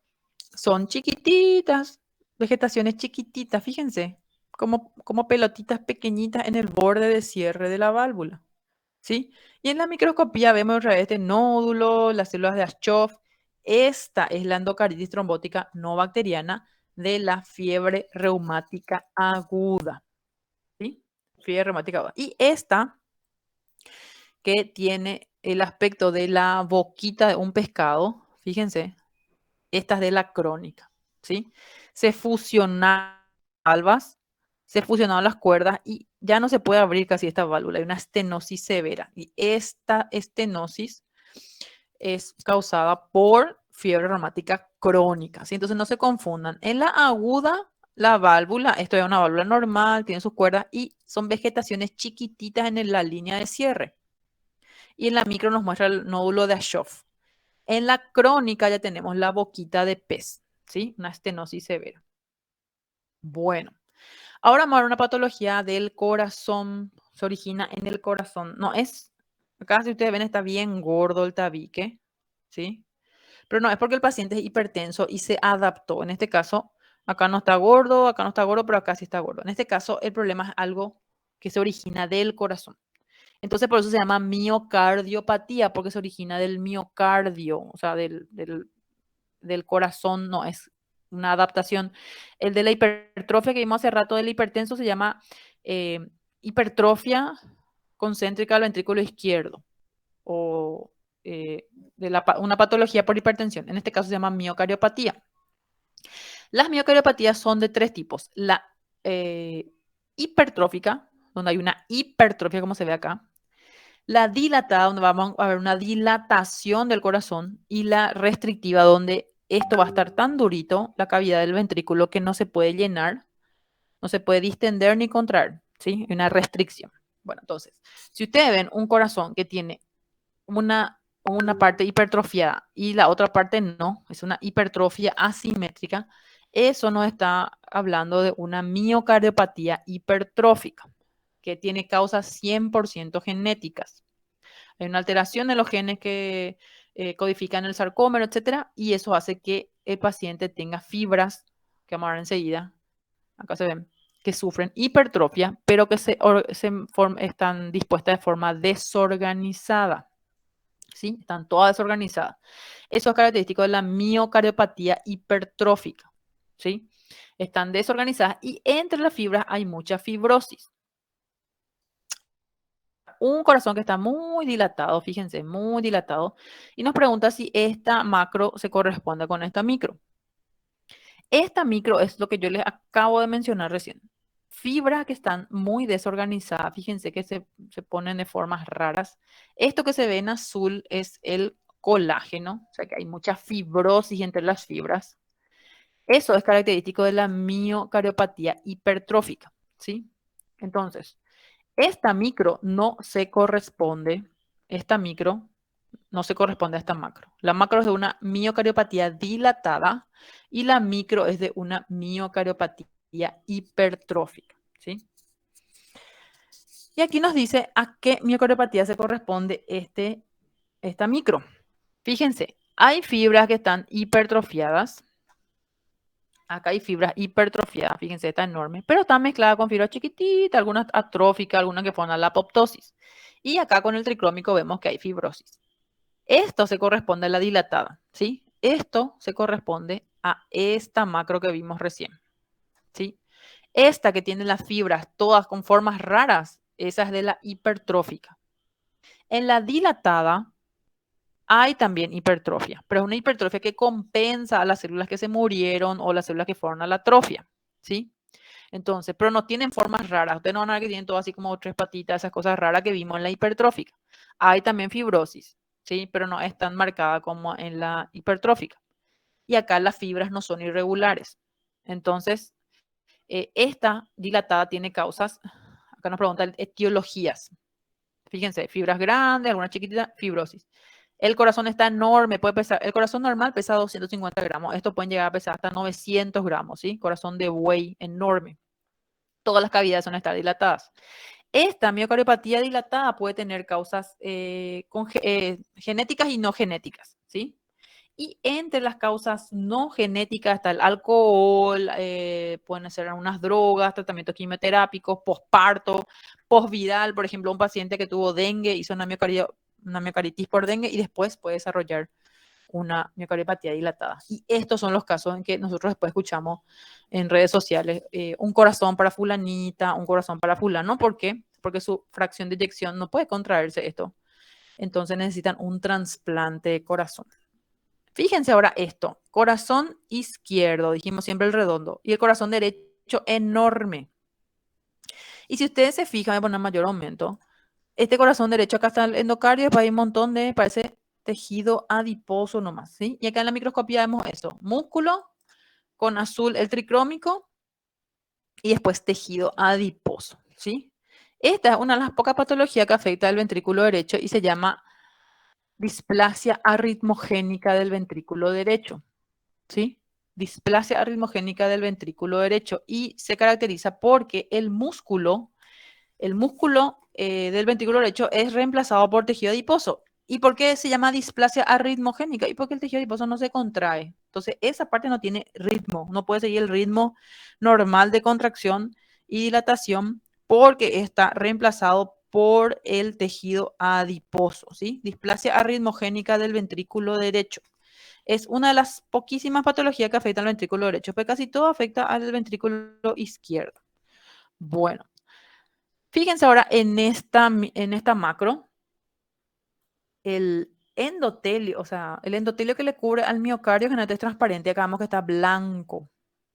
son chiquititas, vegetaciones chiquititas, fíjense, como pelotitas pequeñitas en el borde de cierre de la válvula. ¿Sí? Y en la microscopía vemos otra vez este nódulo, las células de Aschoff. Esta es la endocardititis trombótica no bacteriana de la fiebre reumática aguda. ¿Sí? Fiebre reumática aguda. Y esta, que tiene el aspecto de la boquita de un pescado, fíjense, esta es de la crónica. ¿Sí? Se fusionaron valvas, se fusionaron las cuerdas y ya no se puede abrir casi esta válvula. Hay una estenosis severa. Y esta estenosis es causada por fiebre reumática crónica, ¿sí? Entonces no se confundan. En la aguda, la válvula, esto es una válvula normal, tiene sus cuerdas y son vegetaciones chiquititas en la línea de cierre. Y en la micro nos muestra el nódulo de Aschoff. En la crónica ya tenemos la boquita de pez, ¿sí? Una estenosis severa. Bueno, ahora vamos a ver una patología del corazón. Se origina en el corazón. No es, acá si ustedes ven está bien gordo el tabique, ¿sí? Pero no, es porque el paciente es hipertenso y se adaptó. En este caso, acá no está gordo, pero acá sí está gordo. En este caso, el problema es algo que se origina del corazón. Entonces, por eso se llama miocardiopatía, porque se origina del miocardio, o sea, del corazón, no es una adaptación. El de la hipertrofia que vimos hace rato del hipertenso se llama eh, hipertrofia concéntrica del ventrículo izquierdo o una patología por hipertensión. En este caso se llama miocardiopatía. Las miocardiopatía son de tres tipos. La hipertrófica, donde hay una hipertrofia como se ve acá. La dilatada, donde vamos a ver una dilatación del corazón. Y la restrictiva, donde esto va a estar tan durito, la cavidad del ventrículo, que no se puede llenar, no se puede distender ni contraer, ¿sí? Una restricción. Bueno, entonces, si ustedes ven un corazón que tiene una parte hipertrofiada y la otra parte no, es una hipertrofia asimétrica, eso nos está hablando de una miocardiopatía hipertrófica, que tiene causas 100% genéticas. Hay una alteración de los genes que codifican el sarcómero, etcétera, y eso hace que el paciente tenga fibras, que vamos a ver enseguida, acá se ven, que sufren hipertrofia, pero que están dispuestas de forma desorganizada. ¿Sí? Están todas desorganizadas. Eso es característico de la miocardiopatía hipertrófica, ¿sí? Están desorganizadas y entre las fibras hay mucha fibrosis. Un corazón que está muy dilatado, fíjense, muy dilatado, y nos pregunta si esta macro se corresponde con esta micro. Esta micro es lo que yo les acabo de mencionar recién. Fibras que están muy desorganizadas, fíjense que se ponen de formas raras. Esto que se ve en azul es el colágeno, o sea que hay mucha fibrosis entre las fibras. Eso es característico de la miocardiopatía hipertrófica, ¿sí? Entonces, esta micro no se corresponde, esta micro no se corresponde a esta macro. La macro es de una miocardiopatía dilatada y la micro es de una miocardiopatía hipertrófica, ¿sí? Y aquí nos dice a qué miocardiopatía se corresponde esta micro. Fíjense, hay fibras que están hipertrofiadas. Acá hay fibras hipertrofiadas, fíjense, está enorme, pero está mezclada con fibras chiquititas, algunas atróficas, algunas que forman la apoptosis. Y acá con el tricrómico vemos que hay fibrosis. Esto se corresponde a la dilatada, ¿sí? Esto se corresponde a esta macro que vimos recién, ¿sí? Esta que tiene las fibras todas con formas raras, esa es de la hipertrófica. En la dilatada Hay también hipertrofia, pero es una hipertrofia que compensa a las células que se murieron o las células que fueron a la atrofia, ¿sí? Entonces, pero no tienen formas raras. Ustedes no van a ver que tienen todo así como tres patitas, esas cosas raras que vimos en la hipertrófica. Hay también fibrosis, ¿sí? Pero no es tan marcada como en la hipertrófica. Y acá las fibras no son irregulares. Entonces, esta dilatada tiene causas, acá nos preguntan etiologías. Fíjense, fibras grandes, algunas chiquititas, fibrosis. El corazón está enorme, puede pesar, el corazón normal pesa 250 gramos, esto pueden llegar a pesar hasta 900 gramos, ¿sí? Corazón de buey enorme. Todas las cavidades son estar dilatadas. Esta miocardiopatía dilatada puede tener causas genéticas y no genéticas, ¿sí? Y entre las causas no genéticas está el alcohol, pueden ser algunas drogas, tratamientos quimioterápicos, posparto, posviral, por ejemplo, un paciente que tuvo dengue, hizo una miocarditis por dengue y después puede desarrollar una miocardiopatía dilatada. Y estos son los casos en que nosotros después escuchamos en redes sociales, un corazón para fulanita, un corazón para fulano. ¿Por qué? Porque su fracción de eyección no puede contraerse esto. Entonces necesitan un trasplante de corazón. Fíjense ahora esto, corazón izquierdo, dijimos siempre el redondo, y el corazón derecho enorme. Y si ustedes se fijan, voy a poner mayor aumento, este corazón derecho, acá está el endocardio, después hay un montón de, parece tejido adiposo nomás, ¿sí? Y acá en la microscopía vemos eso, músculo, con azul el tricrómico, y después tejido adiposo, ¿sí? Esta es una de las pocas patologías que afecta al ventrículo derecho y se llama displasia arritmogénica del ventrículo derecho, ¿sí? Displasia arritmogénica del ventrículo derecho y se caracteriza porque el músculo del ventrículo derecho es reemplazado por tejido adiposo. ¿Y por qué se llama displasia arritmogénica? Y porque el tejido adiposo no se contrae. Entonces, esa parte no tiene ritmo, no puede seguir el ritmo normal de contracción y dilatación porque está reemplazado por el tejido adiposo, ¿sí? Displasia arritmogénica del ventrículo derecho. Es una de las poquísimas patologías que afectan al ventrículo derecho, pero casi todo afecta al ventrículo izquierdo. Bueno, fíjense ahora en esta macro, el endotelio, o sea, el endotelio que le cubre al miocardio generalmente es transparente. Acá vemos que está blanco,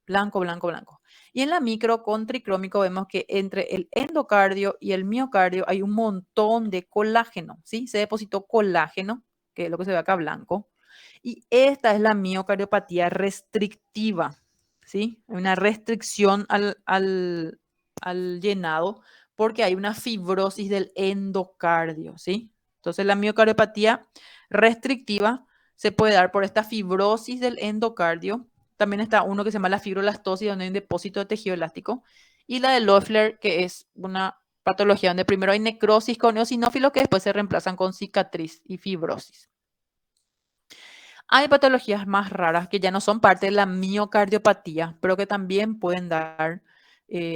blanco, blanco, blanco. Y en la micro con tricrómico vemos que entre el endocardio y el miocardio hay un montón de colágeno, ¿sí? Se depositó colágeno, que es lo que se ve acá blanco. Y esta es la miocardiopatía restrictiva, ¿sí? Hay una restricción al llenado porque hay una fibrosis del endocardio, ¿sí? Entonces la miocardiopatía restrictiva se puede dar por esta fibrosis del endocardio. También está uno que se llama la fibrolastosis, donde hay un depósito de tejido elástico. Y la de Loeffler, que es una patología donde primero hay necrosis con eosinófilos que después se reemplazan con cicatriz y fibrosis. Hay patologías más raras que ya no son parte de la miocardiopatía, pero que también pueden dar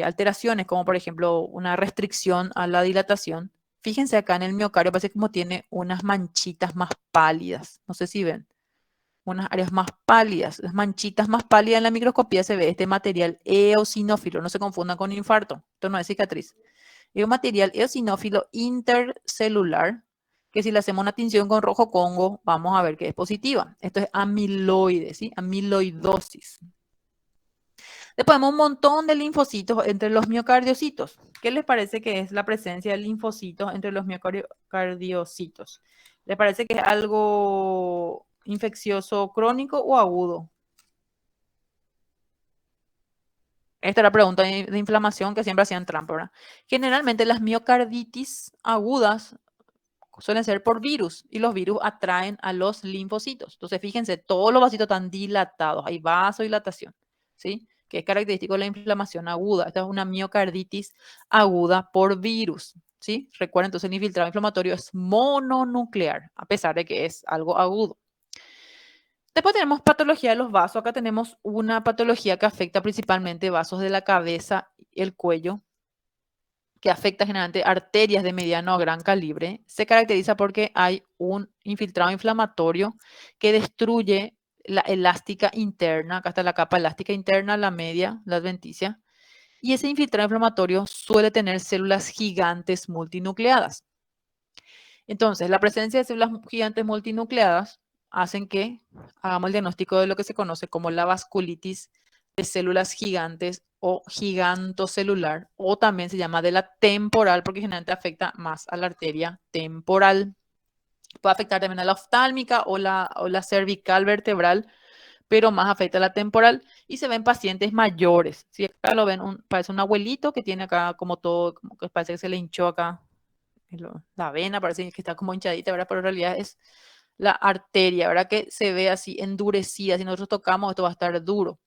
alteraciones, como por ejemplo una restricción a la dilatación. Fíjense acá en el miocardio, parece como tiene unas manchitas más pálidas. No sé si ven, unas áreas más pálidas. Las manchitas más pálidas en la microscopía se ve este material eosinófilo. No se confundan con infarto. Esto no es cicatriz. Es un material eosinófilo intercelular que si le hacemos una tinción con rojo Congo, vamos a ver que es positiva. Esto es amiloide, ¿sí? Amiloidosis. Después vemos un montón de linfocitos entre los miocardiocitos. ¿Qué les parece que es la presencia de linfocitos entre los miocardiocitos? ¿Les parece que es algo infeccioso crónico o agudo? Esta es la pregunta de inflamación que siempre hacían trampa, ¿verdad? Generalmente las miocarditis agudas suelen ser por virus y los virus atraen a los linfocitos. Entonces, fíjense, todos los vasitos están dilatados, hay vasodilatación, ¿sí? Que es característico de la inflamación aguda. Esta es una miocarditis aguda por virus, ¿sí? Recuerden, entonces el infiltrado inflamatorio es mononuclear, a pesar de que es algo agudo. Después tenemos patología de los vasos. Acá tenemos una patología que afecta principalmente vasos de la cabeza y el cuello, que afecta generalmente arterias de mediano a gran calibre. Se caracteriza porque hay un infiltrado inflamatorio que destruye la elástica interna. Acá está la capa elástica interna, la media, la adventicia. Y ese infiltrado inflamatorio suele tener células gigantes multinucleadas. Entonces, la presencia de células gigantes multinucleadas hacen que hagamos el diagnóstico de lo que se conoce como la vasculitis de células gigantes o gigantocelular, o también se llama de la temporal, porque generalmente afecta más a la arteria temporal. Puede afectar también a la oftálmica o la cervical vertebral, pero más afecta a la temporal y se ven pacientes mayores. Si acá lo ven, parece un abuelito que tiene acá como todo, como que parece que se le hinchó acá la vena, parece que está como hinchadita, ¿verdad? Pero en realidad es la arteria, ¿verdad? Que se ve así endurecida. Si nosotros tocamos, esto va a estar duro.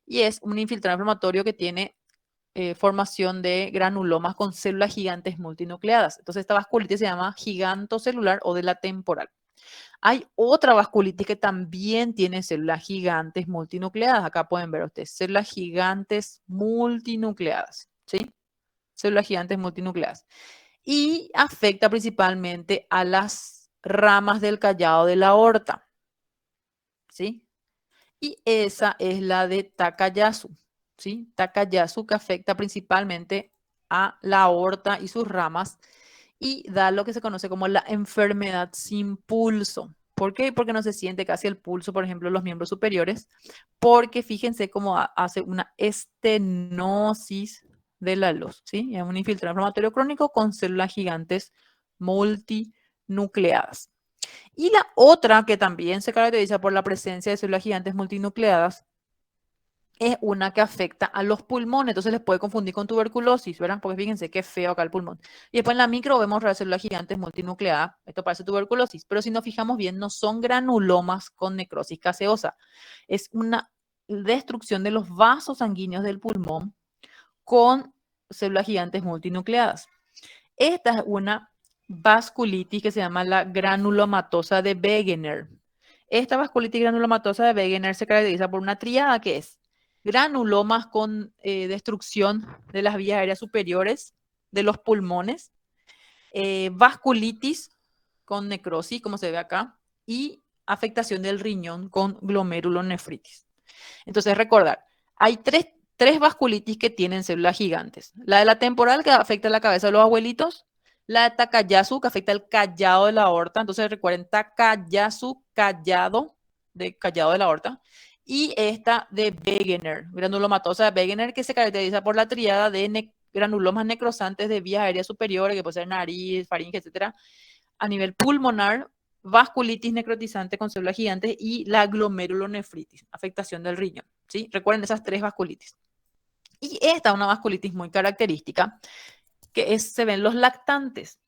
Y es un infiltrado inflamatorio que tiene formación de granulomas con células gigantes multinucleadas. Entonces, esta vasculitis se llama gigantocelular o de la temporal. Hay otra vasculitis que también tiene células gigantes multinucleadas. Acá pueden ver ustedes, células gigantes multinucleadas, ¿sí? Células gigantes multinucleadas. Y afecta principalmente a las ramas del callado de la aorta, ¿sí? Y esa es la de Takayasu, ¿sí? Takayasu, que afecta principalmente a la aorta y sus ramas y da lo que se conoce como la enfermedad sin pulso. ¿Por qué? Porque no se siente casi el pulso, por ejemplo, en los miembros superiores, porque fíjense cómo hace una estenosis de la luz, ¿sí? Es un infiltrado inflamatorio crónico con células gigantes multinucleadas. Y la otra que también se caracteriza por la presencia de células gigantes multinucleadas es una que afecta a los pulmones, entonces les puede confundir con tuberculosis, ¿verdad? Porque fíjense qué feo acá el pulmón. Y después en la micro vemos las células gigantes multinucleadas, esto parece tuberculosis, pero si nos fijamos bien, no son granulomas con necrosis caseosa, es una destrucción de los vasos sanguíneos del pulmón con células gigantes multinucleadas. Esta es una vasculitis que se llama la granulomatosa de Wegener. Esta vasculitis granulomatosa de Wegener se caracteriza por una tríada que es granulomas con destrucción de las vías aéreas superiores de los pulmones, vasculitis con necrosis, como se ve acá, y afectación del riñón con glomerulonefritis. Entonces, recordar, hay tres vasculitis que tienen células gigantes. La de la temporal, que afecta la cabeza de los abuelitos. La de Takayasu, que afecta el callado de la aorta. Entonces, recuerden, Takayasu, callado de la aorta. Y esta de Wegener, granulomatosa de Wegener, que se caracteriza por la triada de granulomas necrosantes de vías aéreas superiores, que puede ser nariz, faringe, etcétera, a nivel pulmonar, vasculitis necrotizante con células gigantes y la glomerulonefritis, afectación del riñón, ¿sí? Recuerden esas tres vasculitis. Y esta es una vasculitis muy característica, que se ven los lactantes,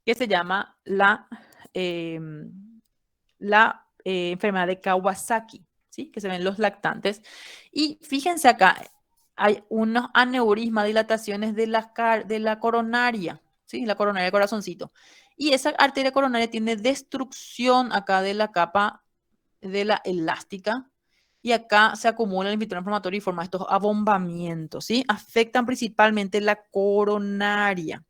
que se llama la enfermedad de Kawasaki, ¿sí? Que se ven los lactantes. Y fíjense acá, hay unos aneurismas, dilataciones de la coronaria, ¿sí? La coronaria del corazoncito. Y esa arteria coronaria tiene destrucción acá de la capa de la elástica. Y acá se acumula el infiltrado inflamatorio y forma estos abombamientos, ¿sí? Afectan principalmente la coronaria.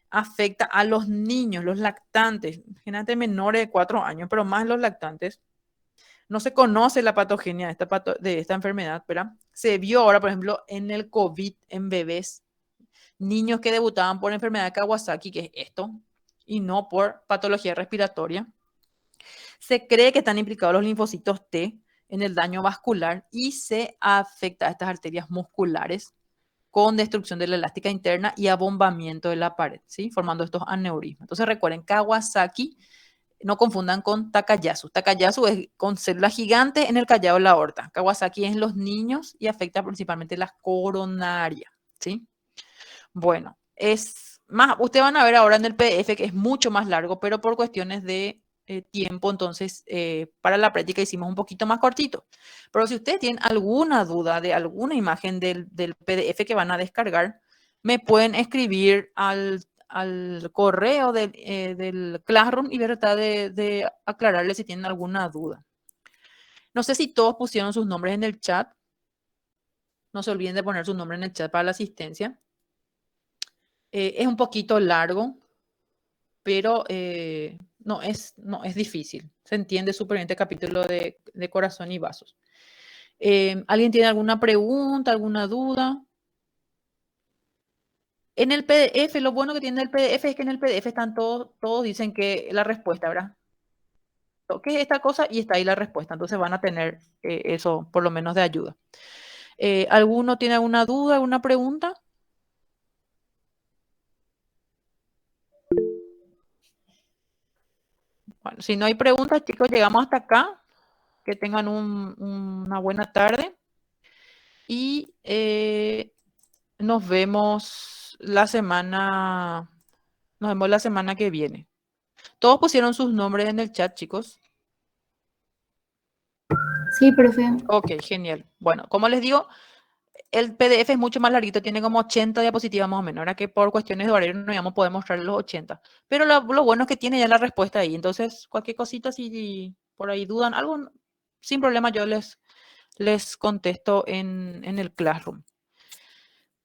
Afecta a los niños, los lactantes, generalmente menores de 4 años, pero más los lactantes. No se conoce la patogenia de esta enfermedad, ¿verdad? Se vio ahora, por ejemplo, en el COVID en bebés, niños que debutaban por enfermedad de Kawasaki, que es esto, y no por patología respiratoria. Se cree que están implicados los linfocitos T en el daño vascular y se afecta a estas arterias musculares con destrucción de la elástica interna y abombamiento de la pared, ¿sí? Formando estos aneurismas. Entonces recuerden, Kawasaki, no confundan con Takayasu. Takayasu es con células gigantes en el callado de la aorta. Kawasaki es en los niños y afecta principalmente las coronarias, ¿sí? Bueno, es más, ustedes van a ver ahora en el PDF que es mucho más largo, pero por cuestiones de tiempo, entonces para la práctica hicimos un poquito más cortito. Pero si ustedes tienen alguna duda de alguna imagen del PDF que van a descargar, me pueden escribir al correo del Classroom y tratar de aclararles si tienen alguna duda. No sé si todos pusieron sus nombres en el chat. No se olviden de poner su nombre en el chat para la asistencia. Es un poquito largo, pero no es difícil. Se entiende súper bien este capítulo de corazón y vasos. ¿Alguien tiene alguna pregunta, alguna duda? En el PDF, lo bueno que tiene el PDF es que en el PDF están todos dicen que la respuesta, ¿verdad? ¿Qué es esta cosa? Y está ahí la respuesta. Entonces van a tener eso por lo menos de ayuda. ¿Alguno tiene alguna duda, alguna pregunta? Bueno, si no hay preguntas, chicos, llegamos hasta acá. Que tengan una buena tarde. Y nos vemos la semana que viene. Todos pusieron sus nombres en el chat, chicos. Sí, profe. Ok, genial. Bueno, como les digo, el PDF es mucho más larguito, tiene como 80 diapositivas más o menos. Ahora que por cuestiones de horario no íbamos a poder mostrar los 80. Pero lo bueno es que tiene ya la respuesta ahí. Entonces, cualquier cosita, si por ahí dudan algo, sin problema yo les contesto en el Classroom.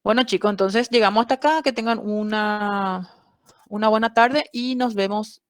Bueno, chicos, entonces llegamos hasta acá. Que tengan una buena tarde y nos vemos.